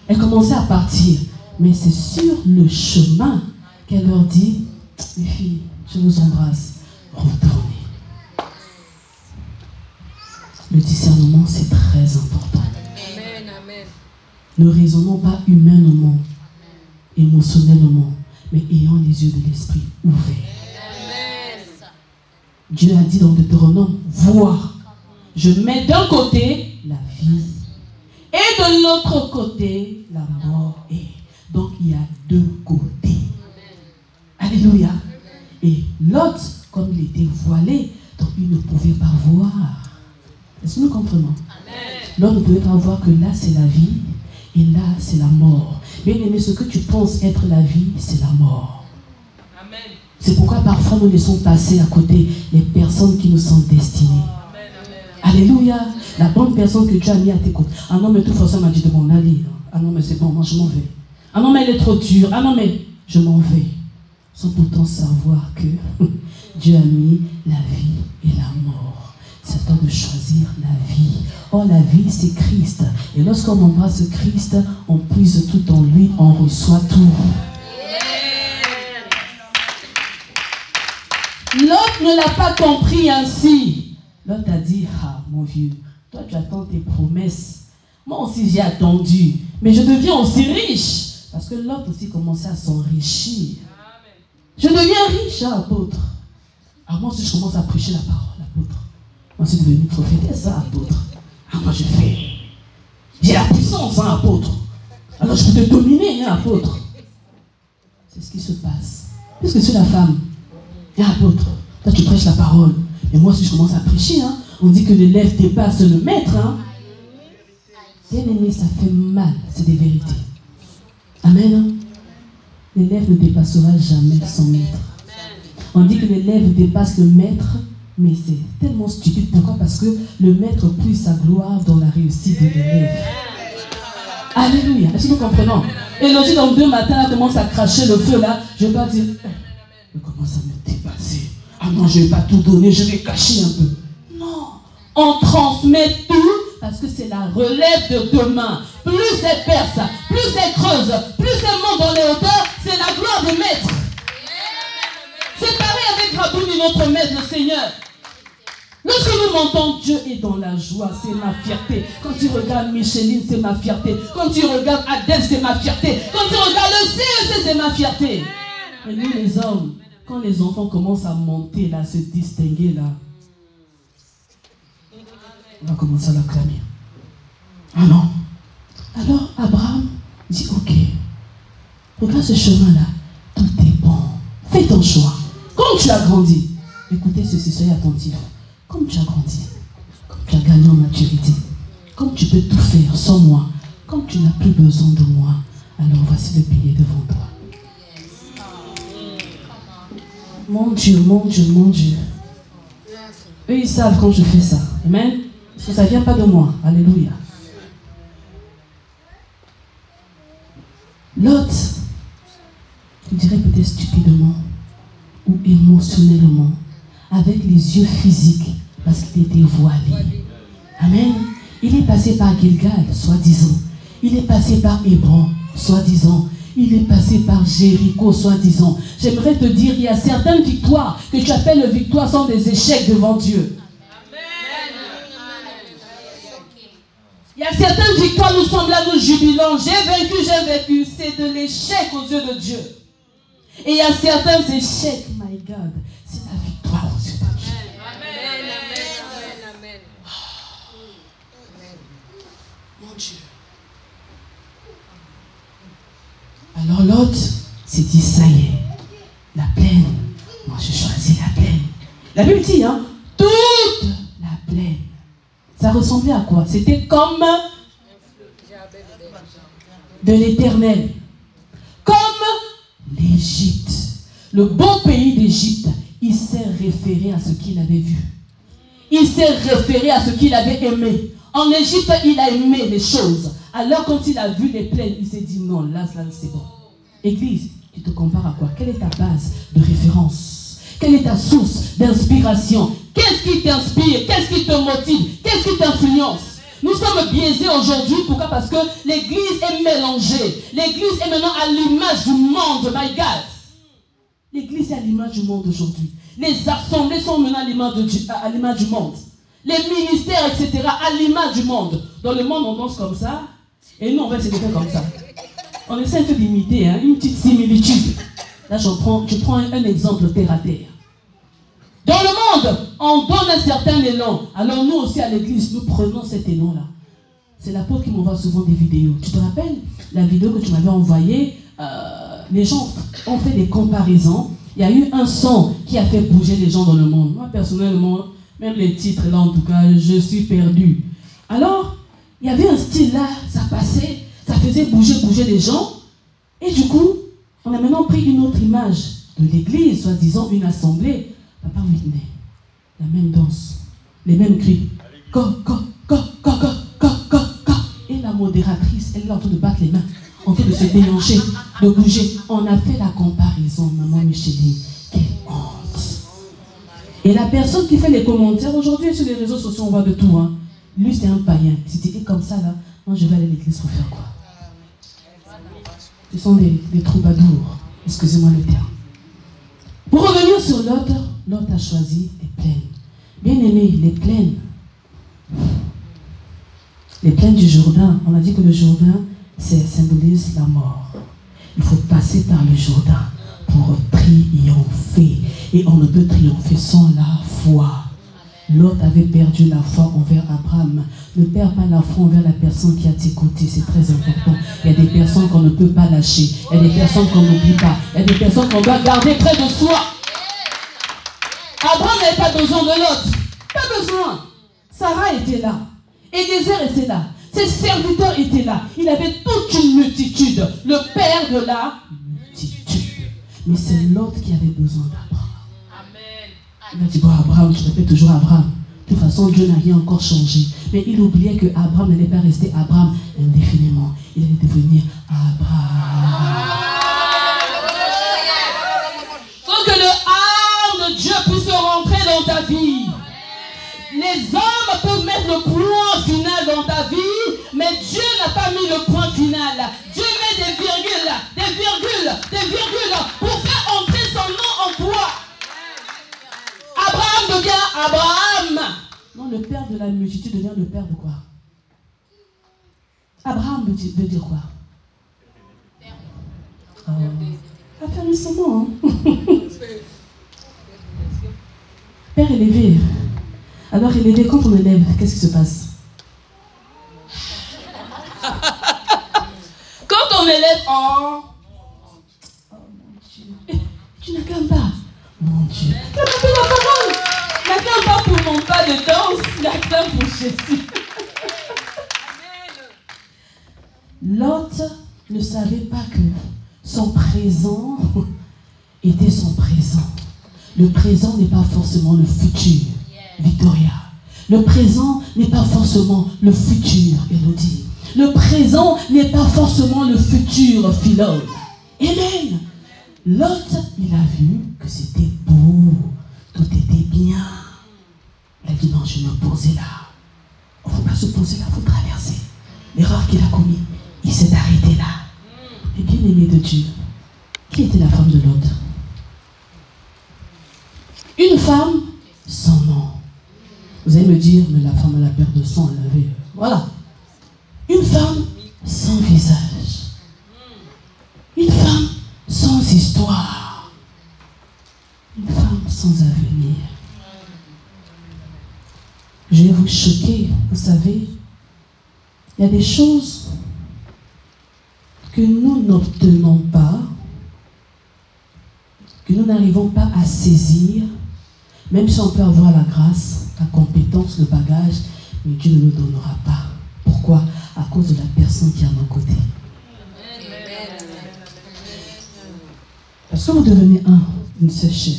Elles commençaient à partir. Mais c'est sur le chemin qu'elle leur dit, les filles, je vous embrasse, retournez. Le discernement, c'est très important. Ne raisonnons pas humainement, émotionnellement, mais ayant les yeux de l'esprit ouverts. Dieu a dit dans Deutéronome, voir. Je mets d'un côté la vie et de l'autre côté la mort. Et donc il y a deux côtés. Alléluia. Et l'autre, comme il était voilé, donc il ne pouvait pas voir. Est-ce que nous comprenons? L'autre ne pouvait pas voir que là c'est la vie et là c'est la mort. Bien aimé, ce que tu penses être la vie, c'est la mort. C'est pourquoi parfois nous laissons passer à côté les personnes qui nous sont destinées. Alléluia. La bonne personne que Dieu a mis à tes côtés. Ah non, mais tout forcément m'a dit de m'en aller. Ah non, mais c'est bon, moi je m'en vais. Ah non, mais elle est trop dure. Ah non, mais je m'en vais. Sans pourtant savoir que Dieu a mis la vie et la mort. C'est à toi de choisir la vie. Oh, la vie, c'est Christ. Et lorsqu'on embrasse Christ, on puise tout en lui, on reçoit tout. L'autre ne l'a pas compris ainsi. L'autre a dit, ah mon vieux, toi tu attends tes promesses. Moi aussi j'ai attendu. Mais je deviens aussi riche. Parce que l'autre aussi commençait à s'enrichir. Je deviens riche, hein, apôtre. Alors moi aussi je commence à prêcher la parole, apôtre. Moi je suis devenu prophétesse, hein, apôtre. Ah moi je fais. J'ai la puissance, hein, apôtre. Alors je peux te dominer, hein, apôtre. C'est ce qui se passe. Puisque je suis la femme. Et apôtre, toi tu prêches la parole. Et moi si je commence à prêcher, hein, on dit que l'élève dépasse le maître. Hein. Bien aimé, ça fait mal, c'est des vérités. Amen. Hein? L'élève ne dépassera jamais son maître. On dit que l'élève dépasse le maître, mais c'est tellement stupide. Pourquoi? Parce que le maître puise sa gloire dans la réussite de l'élève. Alléluia. Est-ce que nous comprenons? Et l'autre dans 2 matins, elle commence à cracher le feu là. Je ne vais pas dire, elle commence à me dépasser. Ah non, je ne vais pas tout donner, je vais cacher un peu. Non, on transmet tout parce que c'est la relève de demain. Plus elle perce, plus elle creuse, plus elle monte dans les hauteurs, c'est la gloire du maître. C'est pareil avec Rabouni, notre maître, le Seigneur. Lorsque nous montons, Dieu est dans la joie, c'est ma fierté. Quand tu regardes Micheline, c'est ma fierté. Quand tu regardes Adèle, c'est ma fierté. Quand tu regardes le CEC, c'est ma fierté. Et nous les hommes, quand les enfants commencent à monter, là, à se distinguer, là, on va commencer à l'acclamer. Ah non. Alors Abraham dit, ok, regarde ce chemin-là, tout est bon. Fais ton choix. Comme tu as grandi, écoutez ceci, soyez attentifs. Comme tu as grandi, comme tu as gagné en maturité, comme tu peux tout faire sans moi, comme tu n'as plus besoin de moi, alors voici le billet devant toi. Mon Dieu, mon Dieu, mon Dieu. Eux, ils savent quand je fais ça. Amen. Parce que ça ne vient pas de moi. Alléluia. L'autre, je dirais peut-être stupidement ou émotionnellement, avec les yeux physiques, parce qu'il était voilé. Amen. Il est passé par Gilgal, soi-disant. Il est passé par Hébron, soi-disant. Il est passé par Jéricho, soi-disant. J'aimerais te dire, il y a certaines victoires que tu appelles victoires sont des échecs devant Dieu. Il y a certaines victoires, nous sommes là, nous jubilons. J'ai vécu. C'est de l'échec aux yeux de Dieu. Et il y a certains échecs, my God, c'est la victoire aux yeux de Dieu. Amen. Mon Dieu. Alors l'autre s'est dit, ça y est, la plaine. Moi, je choisis la plaine. La Bible dit, hein, toute la plaine. Ça ressemblait à quoi? C'était comme de l'Éternel. Comme l'Égypte. Le beau pays d'Égypte, il s'est référé à ce qu'il avait vu. Il s'est référé à ce qu'il avait aimé. En Égypte, il a aimé les choses. Alors quand il a vu les plaines, il s'est dit non, là c'est bon. Église, tu te compares à quoi? Quelle est ta base de référence? Quelle est ta source d'inspiration? Qu'est-ce qui t'inspire? Qu'est-ce qui te motive? Qu'est-ce qui t'influence? Nous sommes biaisés aujourd'hui. Pourquoi? Parce que l'église est mélangée. L'église est maintenant à l'image du monde. My God. L'église est à l'image du monde aujourd'hui. Les assemblées sont maintenant à l'image du monde. Les ministères, etc. à l'image du monde. Dans le monde, on danse comme ça. Et nous, on va essayer de faire comme ça. On essaie un peu d'imiter, hein, une petite similitude. Là, je prends un exemple terre à terre. Dans le monde, on donne un certain élan. Alors nous aussi à l'église, nous prenons cet élan-là. C'est l'apôtre qui m'envoie souvent des vidéos. Tu te rappelles la vidéo que tu m'avais envoyée? Les gens ont fait des comparaisons. Il y a eu un son qui a fait bouger les gens dans le monde. Moi, personnellement, même les titres là, en tout cas, je suis perdu. Alors, il y avait un style là, ça passait, ça faisait bouger les gens. Et du coup, on a maintenant pris une autre image de l'église, soi-disant une assemblée. Papa Whitney, la même danse, les mêmes cris. Go, go, go, go, go, go, go, go. Et la modératrice, elle est en train de battre les mains, en train de se déhancher, de bouger. On a fait la comparaison, maman Micheline. Quelle honte. Et la personne qui fait les commentaires, aujourd'hui sur les réseaux sociaux, on voit de tout. Hein. Lui, c'est un païen. Si tu es comme ça, là, moi, je vais aller à l'église pour faire quoi? Ce sont des troubadours. Excusez-moi le terme. Pour revenir sur Lot, Lot a choisi les plaines. Bien aimé, les plaines. Les plaines du Jourdain. On a dit que le Jourdain, symbolise la mort. Il faut passer par le Jourdain pour triompher. Et on ne peut triompher sans la foi. Lot avait perdu la foi envers Abraham. Ne perds pas la foi envers la personne qui est à tes côtés, c'est très important. Il y a des personnes qu'on ne peut pas lâcher. Il y a des personnes qu'on n'oublie pas. Il y a des personnes qu'on doit garder près de soi. Abraham n'avait pas besoin de Lot. Pas besoin. Sarah était là. Eliezer était là. Ses serviteurs étaient là. Il avait toute une multitude. Le père de la multitude. Mais c'est Lot qui avait besoin d'Abraham. Il a dit, bon, Abraham, je répète toujours Abraham. De toute façon, Dieu n'a rien encore changé. Mais il oubliait que Abraham n'allait pas rester Abraham indéfiniment. Il allait devenir Abraham. Il faut que le âme de Dieu puisse rentrer dans ta vie. Les hommes peuvent mettre le point final dans ta vie, mais Dieu n'a pas mis le point final. Dieu met des virgules, des virgules, des virgules pour faire entrer son nom en toi. Abraham devient Abraham. Non, le père de la multitude devient le père de quoi? Abraham veut dire quoi? Affermissement. Père élevé. Alors élevé, quand on élève, qu'est-ce qui se passe? Quand on élève en... Oh mon Dieu. Tu n'acclames pas. Mon Dieu. N'acclame pas la parole. N'acclame pas pour mon pas de danse. N'acclame pour Jésus. Lot ne savait pas que son présent était son présent. Le présent n'est pas forcément le futur. Victoria. Le présent n'est pas forcément le futur, Elodie. Le présent n'est pas forcément le futur, Philomène. Amen. Lot, il a vu que c'était beau, tout était bien. Il a dit non, je vais me poser là. Il ne faut pas se poser là, il faut traverser. L'erreur qu'il a commis, il s'est arrêté là. Et bien aimé de Dieu, qui était la femme de Lot? Une femme sans nom. Vous allez me dire, mais la femme à la perte de sang, elle avait... Voilà. Une femme sans visage. Une femme sans histoire. Une femme sans avenir. Je vais vous choquer, vous savez. Il y a des choses que nous n'obtenons pas, que nous n'arrivons pas à saisir, même si on peut avoir la grâce, la compétence, le bagage, mais Dieu ne nous donnera pas. Pourquoi? À cause de la personne qui est à nos côtés. Parce que vous devenez une seule chair.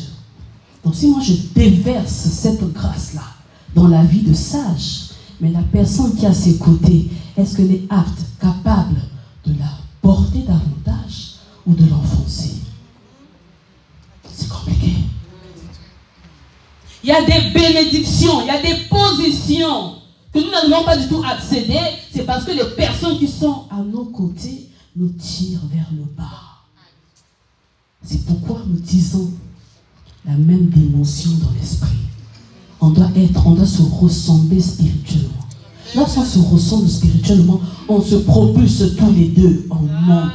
Donc si moi je déverse cette grâce-là dans la vie de Sage, Mais la personne qui est à ses côtés, est-ce qu'elle est apte, capable de la porter davantage ou de l'enfoncer? C'est compliqué. Il y a des bénédictions, il y a des positions que nous n'avons pas du tout accéder. C'est parce que les personnes qui sont à nos côtés nous tirent vers le bas. C'est pourquoi nous disons la même dimension dans l'esprit. On doit se ressembler spirituellement. Lorsqu'on se ressemble spirituellement, on se propulse tous les deux, on monte.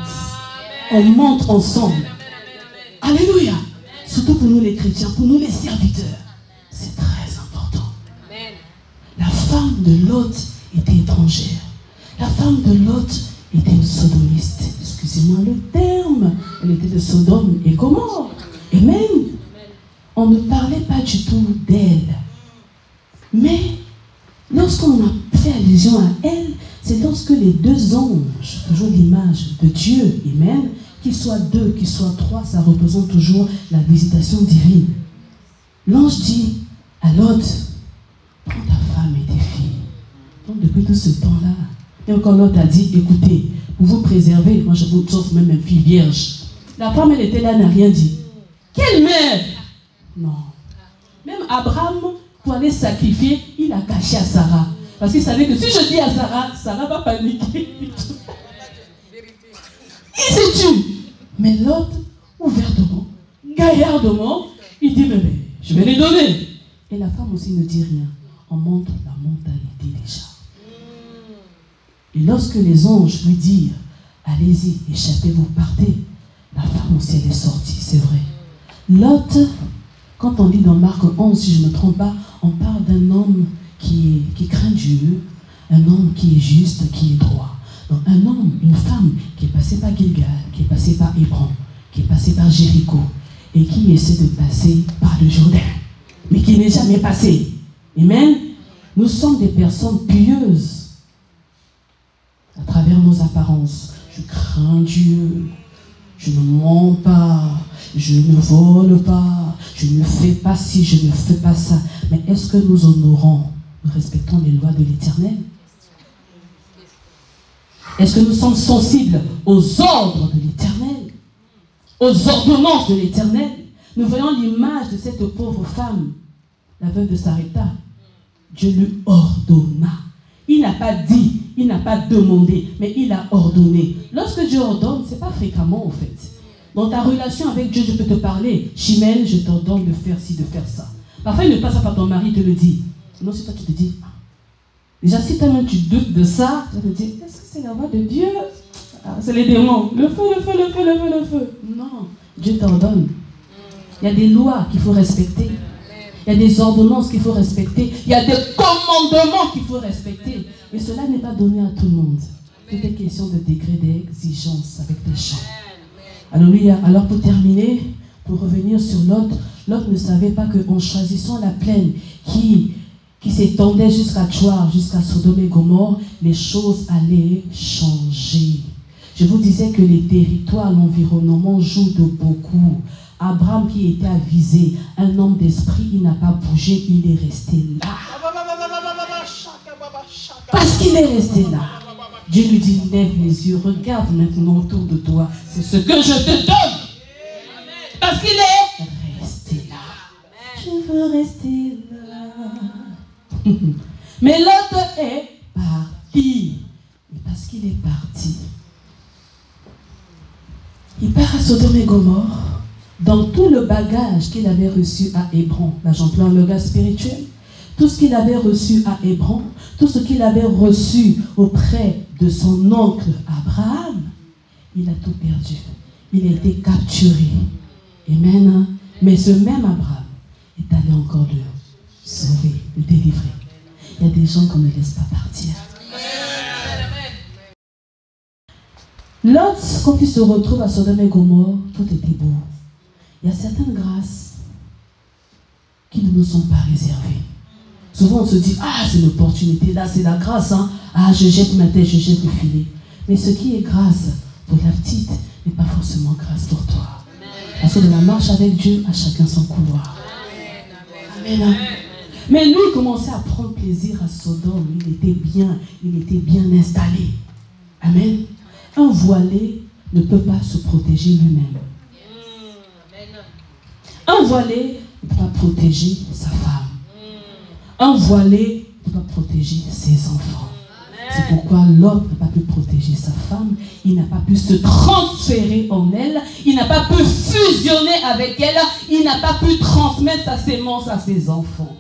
On monte ensemble. Alléluia. Surtout pour nous les chrétiens, pour nous les serviteurs. C'est très important. La femme de Lot était étrangère. La femme de Lot était une sodomiste. Excusez-moi le terme. Elle était de Sodome et Gomorrhe. Amen. On ne parlait pas du tout d'elle. Mais lorsqu'on a fait allusion à elle, c'est lorsque les deux anges, toujours l'image de Dieu, amen, qu'il soit deux, qu'il soit trois, ça représente toujours la visitation divine. L'ange dit à Lot, prends ta femme et tes filles. Donc depuis tout ce temps-là, et encore Lot a dit, écoutez, pour vous préserver, moi je vous offre même une fille vierge. La femme, elle était là, n'a rien dit. Quelle mère? Non. Même Abraham, pour aller sacrifier, il a caché à Sarah. Parce qu'il savait que si je dis à Sarah, Sarah va paniquer. Il se tue. Mais l'autre, ouvertement, gaillardement, il dit, mais je vais les donner. Et la femme aussi ne dit rien. On montre la mentalité déjà. Et lorsque les anges lui dirent, allez-y, échappez-vous, partez, la femme aussi elle est sortie, c'est vrai. Lot, quand on lit dans Marc 11, si je ne me trompe pas, on parle d'un homme qui craint Dieu, un homme qui est juste, qui est droit. Donc un homme, une femme qui est passée par Gilgal, qui est passée par Hébron, qui est passée par Jéricho, et qui essaie de passer par le Jourdain, mais qui n'est jamais passé. Amen. Nous sommes des personnes pieuses à travers nos apparences. Je crains Dieu, je ne mens pas, je ne vole pas, je ne fais pas ci, je ne fais pas ça. Mais est-ce que nous honorons, nous respectons les lois de l'Éternel? Est-ce que nous sommes sensibles aux ordres de l'Éternel, aux ordonnances de l'Éternel? Nous voyons l'image de cette pauvre femme, la veuve de Sarepta. Dieu lui ordonna. Il n'a pas dit, il n'a pas demandé, mais il a ordonné. Lorsque Dieu ordonne, ce n'est pas fréquemment en fait. Dans ta relation avec Dieu, je peux te parler. Chimène, je t'ordonne de faire ci, de faire ça. Parfois, il ne passe pas par ton mari, te le dit. Non, si toi tu te dis, déjà si toi-même tu doutes de ça, tu vas te dire, est-ce que c'est la voix de Dieu? C'est les démons. Le feu, le feu, le feu, le feu, le feu. Non, Dieu t'ordonne. Il y a des lois qu'il faut respecter. Il y a des ordonnances qu'il faut respecter. Il y a des commandements qu'il faut respecter. Et cela n'est pas donné à tout le monde. C'est une question de degré d'exigence avec les chants. Alléluia. Alors pour terminer, pour revenir sur Lot, Lot ne savait pas qu'en choisissant la plaine qui s'étendait jusqu'à Tchoar, jusqu'à Sodome et Gomorrhe, les choses allaient changer. Je vous disais que les territoires, l'environnement jouent de beaucoup. Abraham qui était avisé, un homme d'esprit, il n'a pas bougé, il est resté là. Parce qu'il est resté là. Dieu lui dit, lève les yeux, regarde maintenant autour de toi. C'est ce que je te donne. Parce qu'il est resté là. Je veux rester là. Mais l'autre est parti. Et parce qu'il est parti, il part à Sodome et Gomorrhe. Dans tout le bagage qu'il avait reçu à Hébron, là j'emploie un langage spirituel, tout ce qu'il avait reçu à Hébron, tout ce qu'il avait reçu auprès de son oncle Abraham, il a tout perdu. Il a été capturé. Amen. Mais ce même Abraham est allé encore le sauver, le délivrer. Il y a des gens qu'on ne laisse pas partir. Lot, quand il se retrouve à Sodome et Gomorrhe, tout était beau. Il y a certaines grâces qui ne nous sont pas réservées. Souvent on se dit, ah c'est l'opportunité, là c'est la grâce, hein. Ah je jette ma tête, je jette le filet. Mais ce qui est grâce pour la petite n'est pas forcément grâce pour toi. Parce que dans la marche avec Dieu, à chacun son couloir. Amen. Mais lui, il commençait à prendre plaisir à Sodome. Il était bien installé. Amen. Un voilé ne peut pas se protéger lui-même. Un voilé ne peut pas protéger sa femme. Un voilé ne peut pas protéger ses enfants. C'est pourquoi l'homme n'a pas pu protéger sa femme. Il n'a pas pu se transférer en elle. Il n'a pas pu fusionner avec elle. Il n'a pas pu transmettre sa sémence à ses enfants.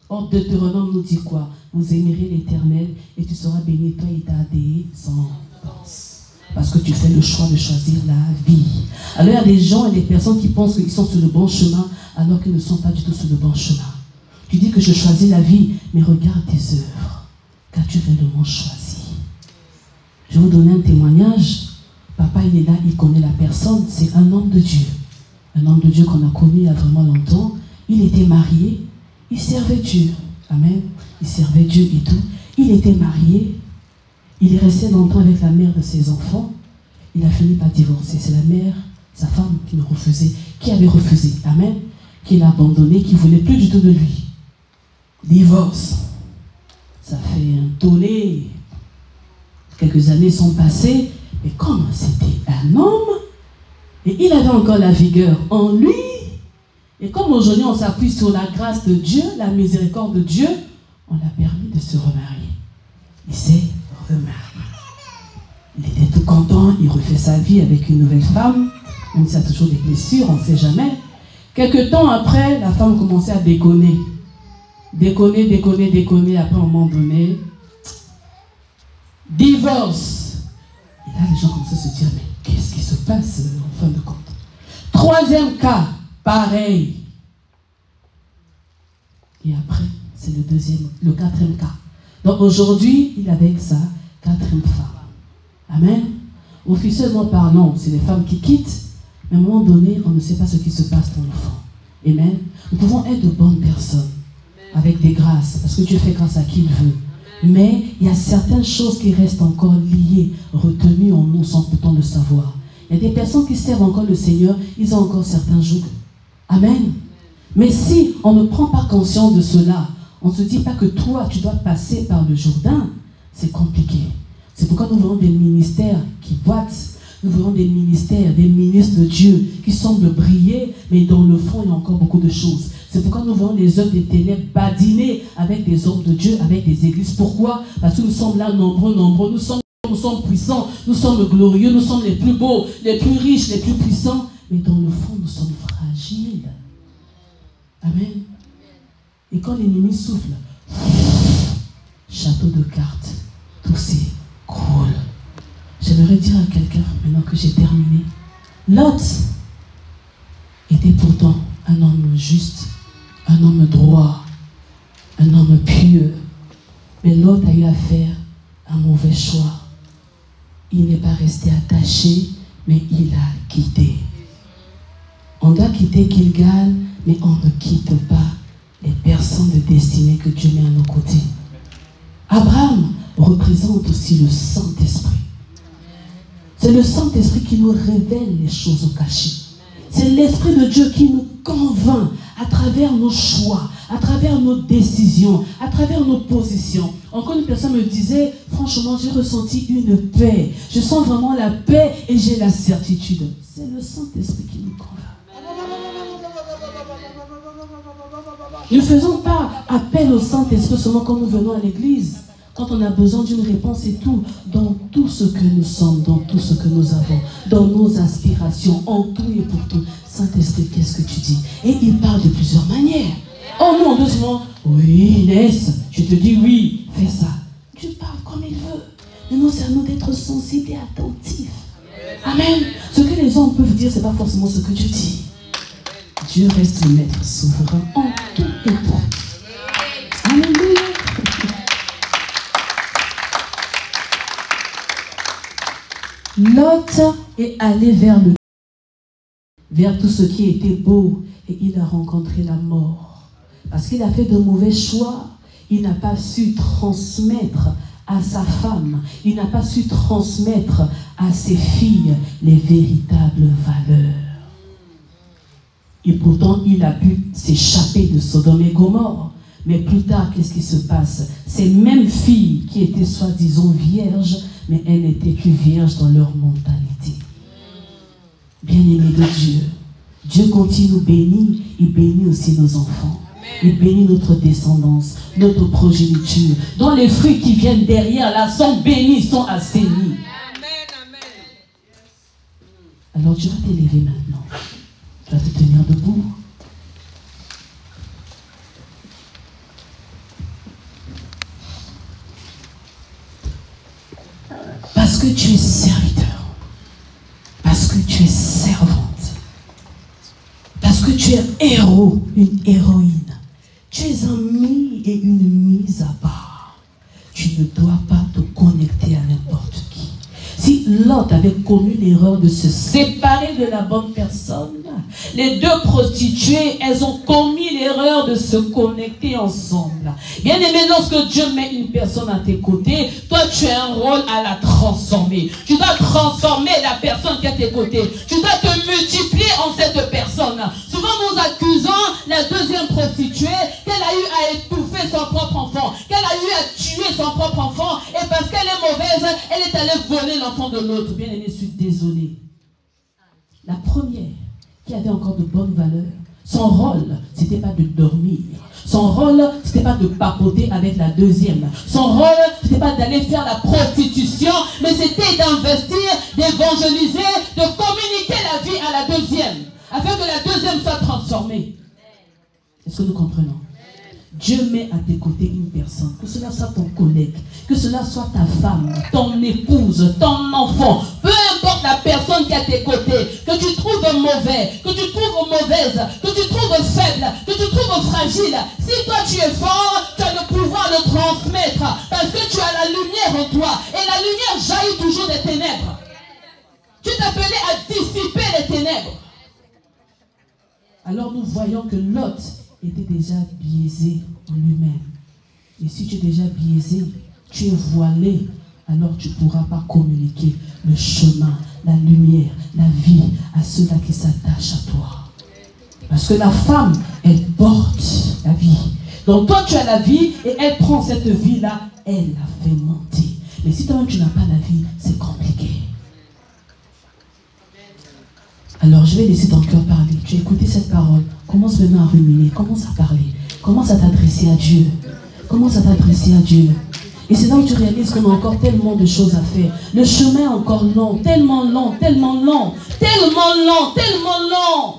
Or, Deutéronome nous dit quoi? Vous aimerez l'Éternel et tu seras béni, toi et ta descendance. Parce que tu fais le choix de choisir la vie. Alors, il y a des gens et des personnes qui pensent qu'ils sont sur le bon chemin alors qu'ils ne sont pas du tout sur le bon chemin. Tu dis que je choisis la vie, mais regarde tes œuvres. Qu'as-tu réellement choisi? Je vais vous donner un témoignage. Papa, il est là, il connaît la personne. C'est un homme de Dieu. Un homme de Dieu qu'on a connu il y a vraiment longtemps. Il était marié. Il servait Dieu. Amen. Il servait Dieu et tout. Il était marié. Il est resté longtemps avec la mère de ses enfants. Il a fini par divorcer. C'est la mère, sa femme, qui avait refusé. Amen. Qui l'a abandonné, qui ne voulait plus du tout de lui. Divorce. Ça fait un tollé. Quelques années sont passées. Et comme c'était un homme, et il avait encore la vigueur en lui, et comme aujourd'hui on s'appuie sur la grâce de Dieu, la miséricorde de Dieu, on a permis de se remarier. Il s'est remarié. Il était tout content, il refait sa vie avec une nouvelle femme, même s'il y a toujours des blessures, on ne sait jamais. Quelques temps après, la femme commençait à déconner. Déconner. Après, à un moment donné, divorce. Et là, les gens commencent à se dire, mais qu'est-ce qui se passe en fin de compte? Troisième cas, pareil. Et après, c'est le quatrième cas. Donc aujourd'hui, il est avec sa quatrième femme. Amen. Officiellement parlant, c'est les femmes qui quittent, mais à un moment donné, on ne sait pas ce qui se passe dans le fond. Amen. Nous pouvons être de bonnes personnes, avec des grâces, parce que Dieu fait grâce à qui il veut. Mais il y a certaines choses qui restent encore liées, retenues en nous sans pourtant le savoir. Il y a des personnes qui servent encore le Seigneur, ils ont encore certains jours. Amen. Mais si on ne prend pas conscience de cela, on ne se dit pas que toi, tu dois passer par le Jourdain, c'est compliqué. C'est pourquoi nous voyons des ministères qui boitent. Nous voyons des ministères, des ministres de Dieu qui semblent briller, mais dans le fond, il y a encore beaucoup de choses. C'est pourquoi nous voyons les œuvres des ténèbres badiner avec des hommes de Dieu, avec des églises. Pourquoi? Parce que nous sommes là nombreux. Nous sommes puissants, nous sommes glorieux, nous sommes les plus beaux, les plus riches, les plus puissants. Mais dans le fond, nous sommes fragiles. Amen. Et quand l'ennemi souffle, château de cartes, tout s'écroule. J'aimerais dire à quelqu'un, maintenant que j'ai terminé, Lot était pourtant un homme juste, un homme droit, un homme pieux. Mais Lot a eu à faire un mauvais choix. Il n'est pas resté attaché, mais il a quitté. On doit quitter Gilgal, mais on ne quitte pas les personnes de destinée que Dieu met à nos côtés. Abraham représente aussi le Saint-Esprit. C'est le Saint-Esprit qui nous révèle les choses cachées. C'est l'Esprit de Dieu qui nous convainc à travers nos choix, à travers nos décisions, à travers nos positions. Encore une personne me disait, franchement, j'ai ressenti une paix. Je sens vraiment la paix et j'ai la certitude. C'est le Saint-Esprit qui nous convainc. Ne faisons pas appel au Saint-Esprit seulement quand nous venons à l'église. Quand on a besoin d'une réponse et tout, dans tout ce que nous sommes, dans tout ce que nous avons, dans nos aspirations, en tout et pour tout. Saint-Esprit, qu'est-ce que tu dis? Et il parle de plusieurs manières. Oh non, doucement. Oui, Inès, je te dis oui, fais ça. Dieu parle comme il veut. Mais nous, c'est à nous d'être sensibles et attentifs. Amen. Ce que les hommes peuvent dire, ce n'est pas forcément ce que Dieu dit. Dieu reste le maître souverain en tout et pour tout. Alléluia. Lot est allé vers tout ce qui était beau et il a rencontré la mort. Parce qu'il a fait de mauvais choix, il n'a pas su transmettre à sa femme, il n'a pas su transmettre à ses filles les véritables valeurs. Et pourtant, il a pu s'échapper de Sodome et Gomorrhe. Mais plus tard, qu'est-ce qui se passe? Ces mêmes filles qui étaient soi-disant vierges, mais elles n'étaient que vierges dans leur mentalité. Bien-aimés de Dieu, Dieu continue nous bénir, il bénit aussi nos enfants. Il bénit notre descendance, notre progéniture, dont les fruits qui viennent derrière là sont bénis, sont assainis. Alors tu vas t'élever maintenant. Tu vas te tenir debout. Parce que tu es serviteur. Parce que tu es servante. Parce que tu es héros, une héroïne. Tu es un mis et une mise à part. Tu ne dois pas te connecter à n'importe qui. Si Lot avait commis l'erreur de se séparer de la bonne personne, les deux prostituées, elles ont commis l'erreur de se connecter ensemble. Bien aimé, lorsque Dieu met une personne à tes côtés, toi tu as un rôle à la transformer. Tu dois transformer la personne qui est à tes côtés. Tu dois te multiplier en cette personne. Souvent nous accusons la deuxième prostituée qu'elle a eu à étouffer son propre enfant, qu'elle a eu à tuer son propre enfant, et parce qu'elle est mauvaise, elle est allée voler l'enfant de l'autre. Bien aimé, je suis désolé. La première, qui avait encore de bonnes valeurs, son rôle, c'était pas de dormir. Son rôle, c'était pas de papoter avec la deuxième. Son rôle, c'était pas d'aller faire la prostitution, mais c'était d'investir, d'évangéliser, de communiquer la vie à la deuxième, afin que la deuxième soit transformée. Est-ce que nous comprenons? Dieu met à tes côtés une personne, que cela soit ton collègue, que cela soit ta femme, ton épouse, ton enfant, peu importe la personne qui est à tes côtés, que tu trouves mauvais, que tu trouves mauvaise, que tu trouves faible, que tu trouves fragile. Si toi tu es fort, tu as le pouvoir de transmettre, parce que tu as la lumière en toi, et la lumière jaillit toujours des ténèbres. Tu t'appelais à dissiper les ténèbres. Alors nous voyons que Lot était déjà biaisé en lui-même. Et si tu es déjà biaisé, tu es voilé, alors tu ne pourras pas communiquer le chemin, la lumière, la vie à ceux-là qui s'attachent à toi. Parce que la femme, elle porte la vie. Donc toi tu as la vie et elle prend cette vie-là, elle la fait monter. Mais si toi tu n'as pas la vie, c'est compliqué. Alors je vais laisser ton cœur parler. Tu as écouté cette parole. Commence maintenant à ruminer. Commence à parler. Commence à t'adresser à Dieu. Commence à t'adresser à Dieu. Et c'est là où tu réalises qu'on a encore tellement de choses à faire. Le chemin est encore long. Tellement long, tellement long. Tellement long, tellement long.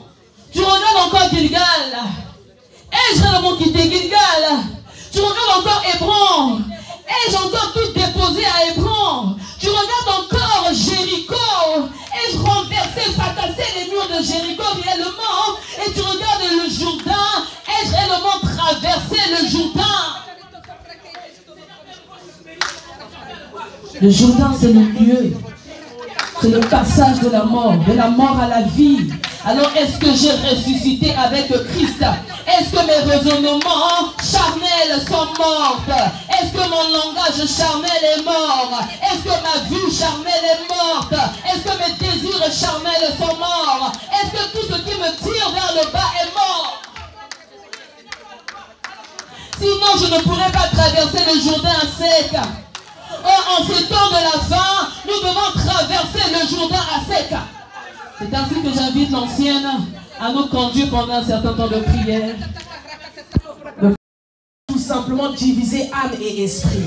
Tu regardes encore Gilgal. Ai-je réellement quitté Gilgal? Tu regardes encore Hébron. Ai-je encore tout déposé à Hébron? Tu regardes encore Jéricho. Ai-je renversé, fracassé les murs de Jéricho réellement? Et tu regardes le Jourdain. Ai-je réellement traversé le Jourdain? Le Jourdain, c'est le lieu. C'est le passage de la mort à la vie. Alors, est-ce que j'ai ressuscité avec Christ? Est-ce que mes raisonnements charnels sont morts? Est-ce que mon langage charnel est mort? Est-ce que ma vue charnelle est morte? Est-ce que mes désirs charnels sont morts? Est-ce que tout ce qui me tire vers le bas est mort? Sinon, je ne pourrais pas traverser le Jourdain à sec. Or, en ces temps de la fin, nous devons traverser le Jourdain à sec. C'est ainsi que j'invite l'ancienne à nous conduire pendant un certain temps de prière. Tout simplement diviser âme et esprit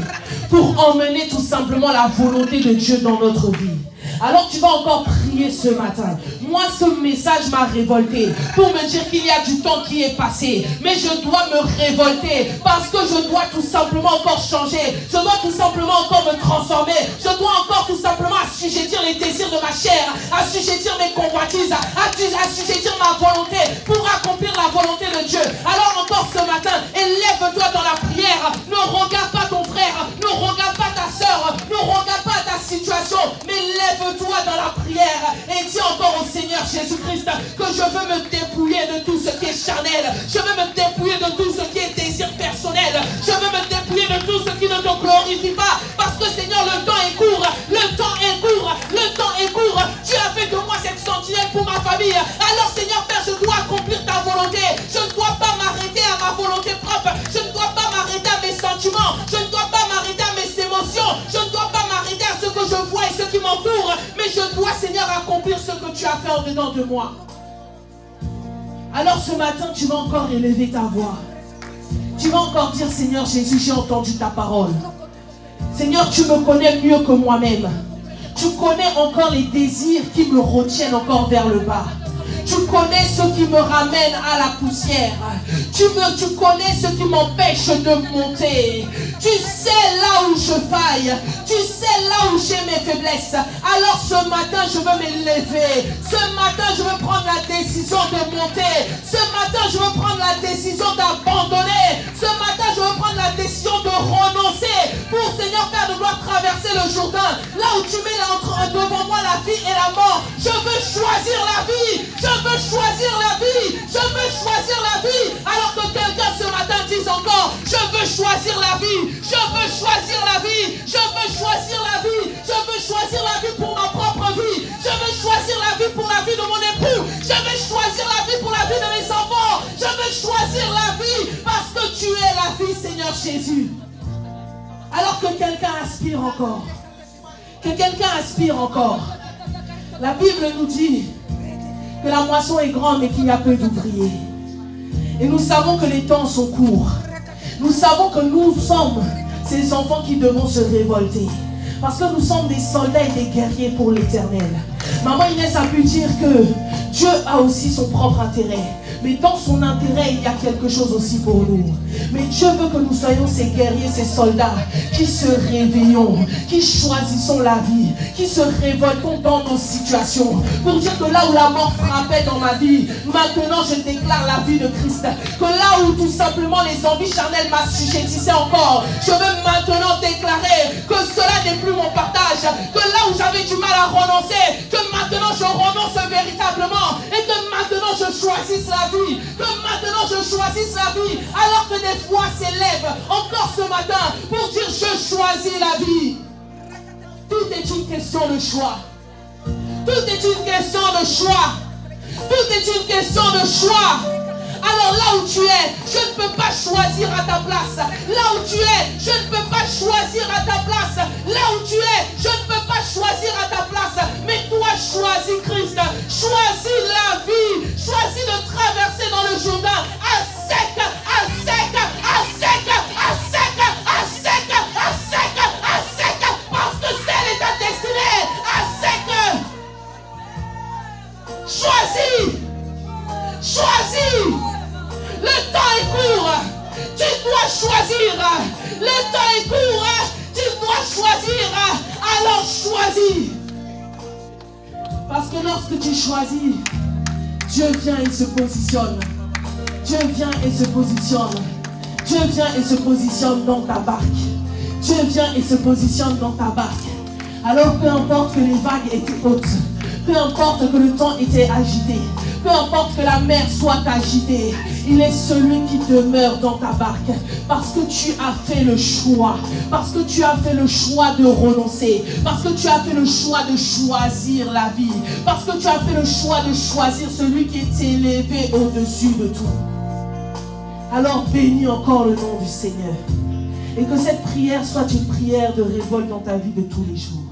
pour emmener tout simplement la volonté de Dieu dans notre vie. Alors tu vas encore prier ce matin. Moi, ce message m'a révolté pour me dire qu'il y a du temps qui est passé. Mais je dois me révolter parce que je dois tout simplement encore changer. Je dois tout simplement encore me transformer. Je dois encore tout simplement assujettir les désirs de ma chair, assujettir mes convoitises, assujettir ma volonté pour accomplir la volonté de Dieu. Alors encore ce matin, élève-toi dans la prière. Ne regarde pas ton frère, ne regarde pas ta soeur, ne regarde pas ta situation, mais lève-toi dans la prière et dis encore au Seigneur Jésus-Christ que je veux me dépouiller de tout ce qui est charnel. Je veux me dépouiller de tout ce qui est désir personnel. Je veux me dépouiller de tout ce qui ne te glorifie pas. Parce que Seigneur, le temps est court. Le temps est court. Le temps est court. Tu as fait de moi cette sentinelle pour ma famille. Alors Seigneur Père, je dois accomplir ta volonté. Je ne dois pas m'arrêter à ma volonté propre. Je ne dois pas tu as fait en dedans de moi. Alors ce matin, tu vas encore élever ta voix. Tu vas encore dire, Seigneur Jésus, j'ai entendu ta parole. Seigneur, tu me connais mieux que moi-même. Tu connais encore les désirs qui me retiennent encore vers le bas. Tu connais ce qui me ramène à la poussière. Tu connais ce qui m'empêche de monter. Tu sais là où je faille. Tu sais là où j'ai mes faiblesses. Alors ce matin, je veux m'élever. Ce matin, je veux prendre la décision de monter. Ce matin, je veux prendre la décision d'abandonner. Ce matin, je veux prendre la décision de renoncer. Pour Seigneur Père de gloire, traverser le Jourdain. Là où tu mets devant moi la vie et la mort. Je veux choisir la vie. Je veux choisir la vie. Je veux choisir la vie. Alors que quelqu'un ce matin dise encore, je veux choisir la vie. Je veux choisir la vie. Je veux choisir la vie. Je veux choisir la vie pour ma propre vie. Je veux choisir la vie pour la vie de mon époux. Je veux choisir la vie pour la vie de mes enfants. Je veux choisir la vie parce que tu es la vie, Seigneur Jésus. Alors que quelqu'un aspire encore. Que quelqu'un aspire encore. La Bible nous dit que la moisson est grande mais qu'il y a peu d'ouvriers. Et nous savons que les temps sont courts. Nous savons que nous sommes ces enfants qui devons se révolter. Parce que nous sommes des soldats et des guerriers pour l'éternel. Maman Inès a pu dire que Dieu a aussi son propre intérêt. Mais dans son intérêt, il y a quelque chose aussi pour nous. Mais Dieu veut que nous soyons ces guerriers, ces soldats qui se réveillons, qui choisissons la vie, qui se révoltons dans nos situations. Pour dire que là où la mort frappait dans ma vie, maintenant je déclare la vie de Christ. Que là où tout simplement les envies charnelles m'assujettissaient encore, je veux maintenant déclarer que cela n'est plus mon partage. Que là où j'avais du mal à renoncer, que maintenant je renonce véritablement. Et que maintenant je choisisse la vie. Que maintenant je choisisse la vie. Alors que des voix s'élèvent encore ce matin pour dire je choisis la vie. Tout est une question de choix. Tout est une question de choix. Tout est une question de choix. Alors là où tu es, je ne peux pas choisir à ta place. Là où tu es, je ne peux pas choisir à ta place. Là où tu es, je ne peux pas choisir à ta place. Mais toi, choisis Christ. Choisis la vie. Choisis de traverser dans le Jourdain à sec, à sec, à sec, à sec, à sec, à sec, à sec. Parce que c'est ta destinée. À sec. Choisis. Choisis. Le temps est court. Tu dois choisir. Le temps est court. Tu dois choisir. Alors choisis. Parce que lorsque tu choisis, Dieu vient et se positionne. Dieu vient et se positionne. Dieu vient et se positionne dans ta barque. Dieu vient et se positionne dans ta barque. Alors peu importe que les vagues étaient hautes, peu importe que le temps était agité, peu importe que la mer soit agitée, il est celui qui demeure dans ta barque. Parce que tu as fait le choix. Parce que tu as fait le choix de renoncer. Parce que tu as fait le choix de choisir la vie. Parce que tu as fait le choix de choisir celui qui est élevé au-dessus de tout. Alors bénis encore le nom du Seigneur. Et que cette prière soit une prière de révolte dans ta vie de tous les jours.